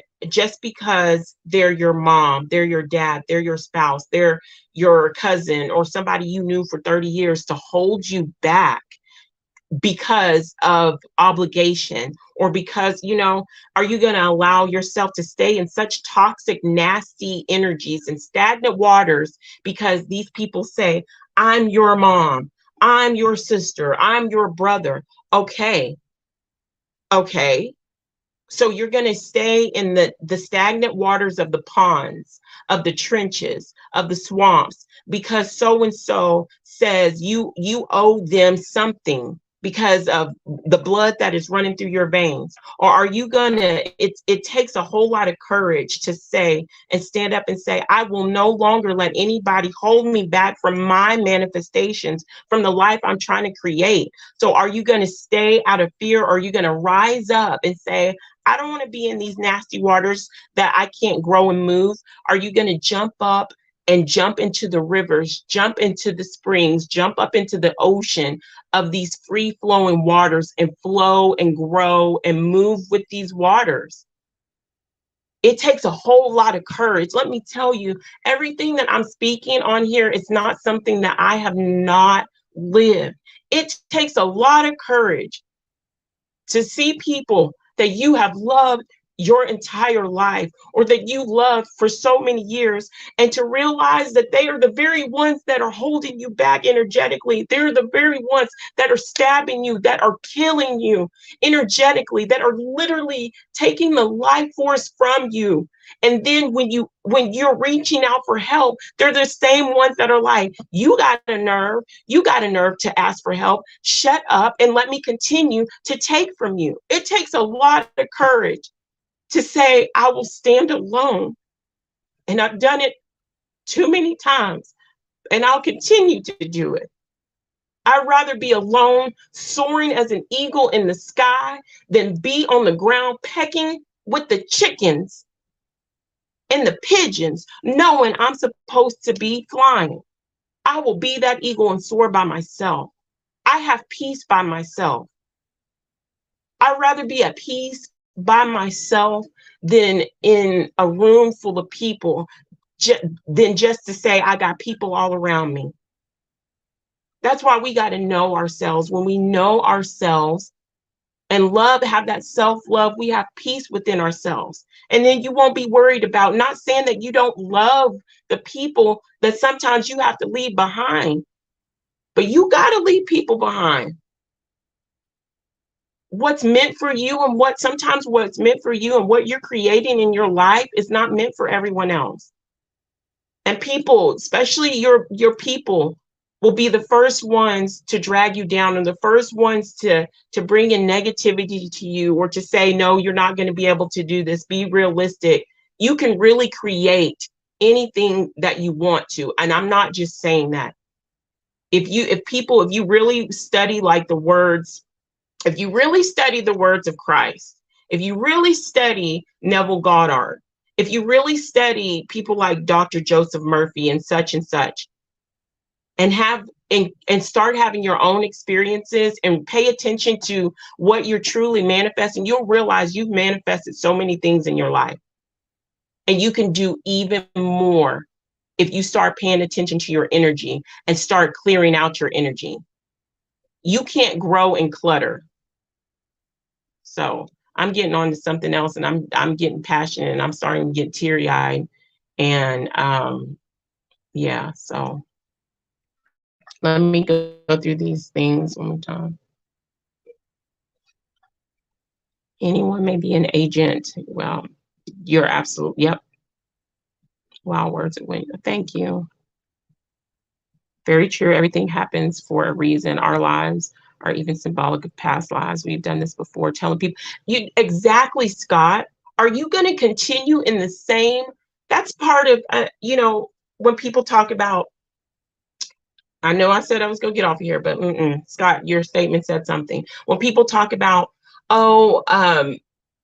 they're your mom, they're your dad, they're your spouse, they're your cousin or somebody you knew for 30 years, to hold you back because of obligation, or because, are you going to allow yourself to stay in such toxic, nasty energies and stagnant waters because these people say, I'm your mom, I'm your sister, I'm your brother? Okay. Okay. So you're going to stay in the stagnant waters of the ponds, of the trenches, of the swamps, because so and so says you owe them something because of the blood that is running through your veins? Or are you going to, it takes a whole lot of courage to say and stand up and say, I will no longer let anybody hold me back from my manifestations, from the life I'm trying to create. So are you going to stay out of fear, or are you going to rise up and say, I don't want to be in these nasty waters that I can't grow and move? Are you going to jump up and jump into the rivers, jump into the springs, jump up into the ocean of these free flowing waters and flow and grow and move with these waters? It takes a whole lot of courage. Let me tell you, everything that I'm speaking on here is not something that I have not lived. It takes a lot of courage to see people that you have loved your entire life, or that you loved for so many years, and to realize that they are the very ones that are holding you back energetically. They're the very ones that are stabbing you, that are killing you energetically, that are literally taking the life force from you. And then when you're reaching out for help, they're the same ones that are like, you got a nerve to ask for help. Shut up and let me continue to take from you. It takes a lot of courage to say, I will stand alone. And I've done it too many times, and I'll continue to do it. I'd rather be alone, soaring as an eagle in the sky, than be on the ground pecking with the chickens and the pigeons, knowing I'm supposed to be flying. I will be that eagle and soar by myself. I have peace by myself. I'd rather be at peace by myself than in a room full of people, than just to say I got people all around me. That's why we got to know ourselves. When we know ourselves and have that self-love, we have peace within ourselves. And then you won't be worried about, not saying that you don't love the people that sometimes you have to leave behind, but you got to leave people behind. What's meant for you, and what's meant for you and what you're creating in your life is not meant for everyone else. And people, especially your people, will be the first ones to drag you down, and the first ones to bring in negativity to you, or to say, no, you're not going to be able to do this. Be realistic. You can really create anything that you want to. And I'm not just saying that. If you really study if you really study the words of Christ, if you really study Neville Goddard, if you really study people like Dr. Joseph Murphy and such, and start having your own experiences and pay attention to what you're truly manifesting, you'll realize you've manifested so many things in your life, and you can do even more. if you start paying attention to your energy and start clearing out your energy. You can't grow in clutter. So I'm getting on to something else, and I'm getting passionate, and I'm starting to get teary-eyed. And yeah, so let me go through these things one more time. Anyone may be an agent. Well, you're absolutely, yep. Wow, words of wisdom. Thank you. Very true. Everything happens for a reason. Our lives are even symbolic of past lives. We've done this before, telling people, you exactly, Scott. Are you going to continue in the same? That's part of, you know, when people talk about, I know I said I was going to get off of here, but Scott, your statement said something. When people talk about, oh,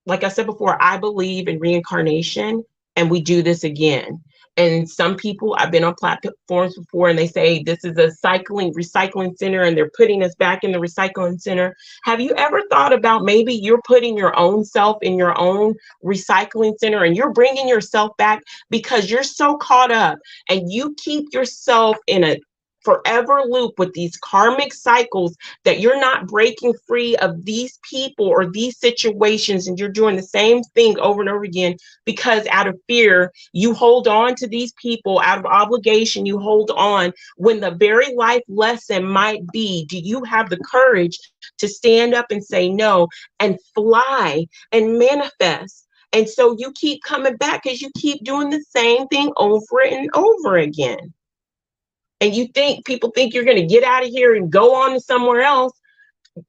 like I said before, I believe in reincarnation, and we do this again. And some people, I've been on platforms before, and they say this is a recycling center, and they're putting us back in the recycling center. Have you ever thought about maybe you're putting your own self in your own recycling center, and you're bringing yourself back because you're so caught up, and you keep yourself in a forever loop with these karmic cycles that you're not breaking free of these people or these situations, and you're doing the same thing over and over again because out of fear you hold on to these people, out of obligation you hold on, when the very life lesson might be, do you have the courage to stand up and say no and fly and manifest? And so you keep coming back because you keep doing the same thing over and over again. And you think people think you're going to get out of here and go on to somewhere else,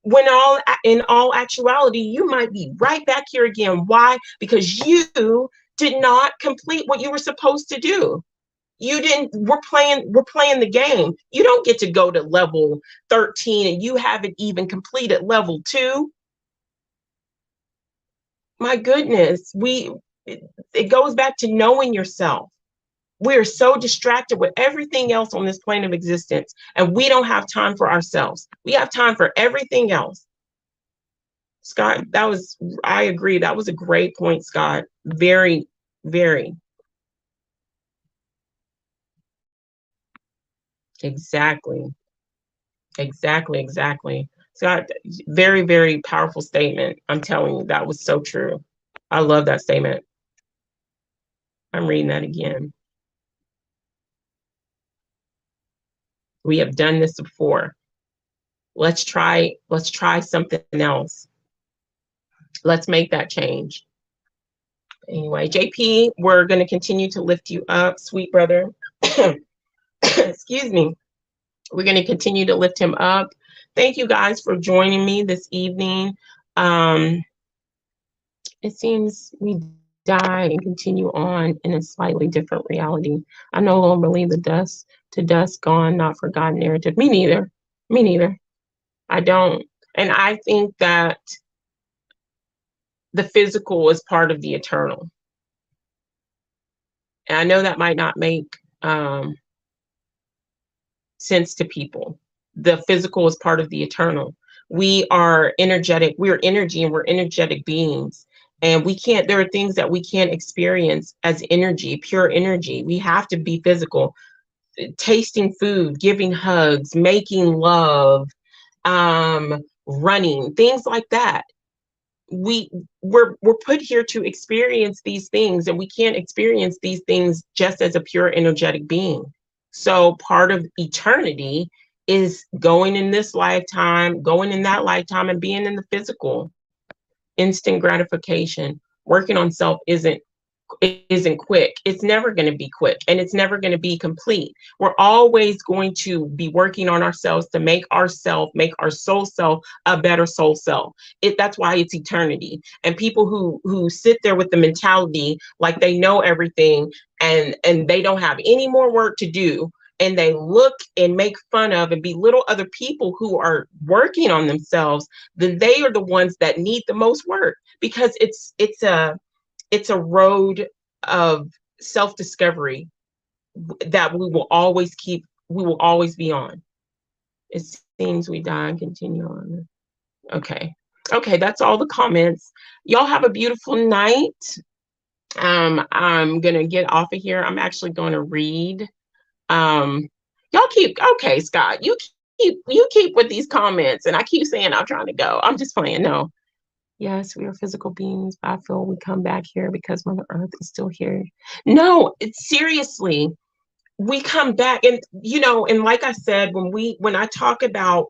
when in all actuality, you might be right back here again. Why? Because you did not complete what you were supposed to do. You didn't, we're playing the game. You don't get to go to level 13 and you haven't even completed level 2. My goodness, it goes back to knowing yourself. We are so distracted with everything else on this plane of existence, and we don't have time for ourselves. We have time for everything else. Scott, I agree. That was a great point, Scott. Very, very. Exactly. Scott, very, very powerful statement. I'm telling you, that was so true. I love that statement. I'm reading that again. We have done this before. Let's try something else. Let's make that change. Anyway, JP, we're going to continue to lift you up, sweet brother. Excuse me. We're going to continue to lift him up. Thank you guys for joining me this evening. It seems we die and continue on in a slightly different reality. I no longer believe the dust to dust gone, not forgotten narrative. Me neither. I don't. And I think that the physical is part of the eternal. And I know that might not make sense to people. The physical is part of the eternal. We are energetic. We're energy, and we're energetic beings. And there are things that we can't experience as energy, pure energy. We have to be physical. Tasting food, giving hugs, making love, running, things like that. We're put here to experience these things, and we can't experience these things just as a pure energetic being. So part of eternity is going in this lifetime, going in that lifetime, and being in the physical. Instant gratification. Working on self isn't quick. It's never going to be quick, and it's never going to be complete. We're always going to be working on ourselves to make our soul self a better soul self. That's why it's eternity. And people who sit there with the mentality like they know everything and they don't have any more work to do, and they look and make fun of and belittle other people who are working on themselves, then they are the ones that need the most work, because it's a road of self-discovery that we will always be on. It seems we die and continue on. Okay, that's all the comments. Y'all have a beautiful night. I'm gonna get off of here. I'm actually gonna read Y'all keep okay, Scott. You keep with these comments, and I keep saying I'm trying to go. I'm just playing. No. Yes, we are physical beings, but I feel we come back here because Mother Earth is still here. No, it's seriously, we come back, and and like I said, when I talk about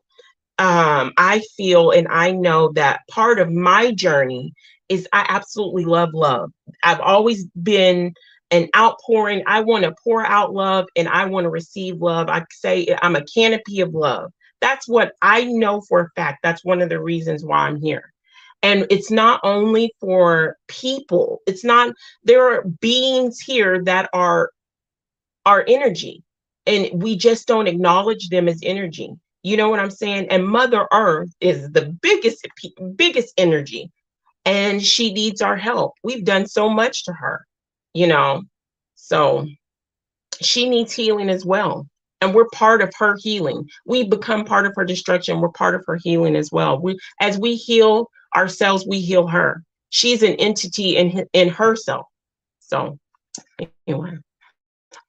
I feel and I know that part of my journey is I absolutely love love. I've always been an outpouring. I want to pour out love and I want to receive love. I say I'm a canopy of love. That's what I know for a fact. That's one of the reasons why I'm here. And it's not only for people, it's not, there are beings here that are our energy, and we just don't acknowledge them as energy. You know what I'm saying? And Mother Earth is the biggest energy, and she needs our help. We've done so much to her, you know. So she needs healing as well. And we're part of her healing. We become part of her destruction. We're part of her healing as well. As we heal ourselves, we heal her. She's an entity in herself. So anyway,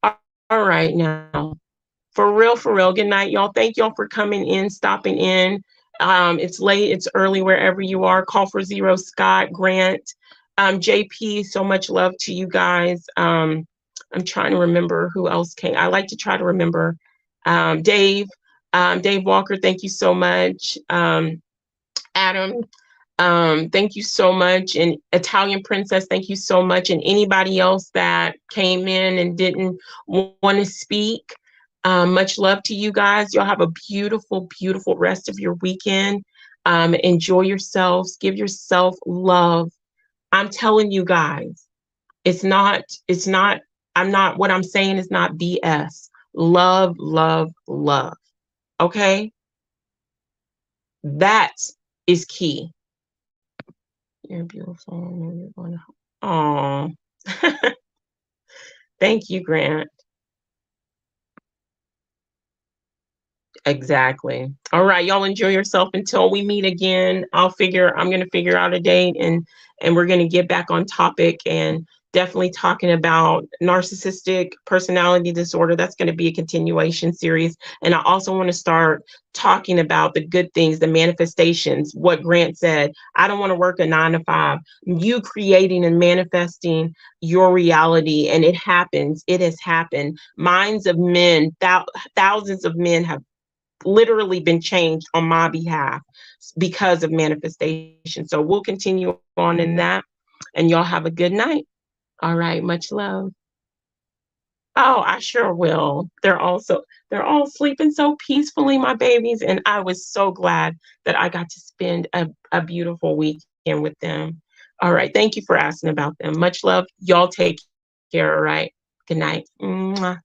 all right now. For real. Good night, y'all. Thank y'all for coming in, stopping in. It's late, it's early wherever you are. Call for Zero, Scott, Grant, JP. So much love to you guys. I'm trying to remember who else came. I like to try to remember. Dave, Dave Walker. Thank you so much. Adam. Thank you so much. And Italian Princess, thank you so much. And anybody else that came in and didn't want to speak, much love to you guys. Y'all have a beautiful, beautiful rest of your weekend. Enjoy yourselves. Give yourself love. I'm telling you guys, what I'm saying is not BS. Love, love, love. Okay? That is key. You're beautiful. You're going to. Oh, thank you, Grant. Exactly. All right, y'all enjoy yourself until we meet again. I'm going to figure out a date, and we're going to get back on topic, and definitely talking about narcissistic personality disorder. That's going to be a continuation series. And I also want to start talking about the good things, the manifestations, what Grant said. I don't want to work a 9 to 5. You creating and manifesting your reality, and it happens. It has happened. Minds of men, thousands of men have literally been changed on my behalf because of manifestation. So we'll continue on in that, and y'all have a good night. All right, much love. Oh, I sure will. They're all sleeping so peacefully, my babies, and I was so glad that I got to spend a beautiful weekend with them. All right, thank you for asking about them. Much love. Y'all take care. All right. Good night. Mwah.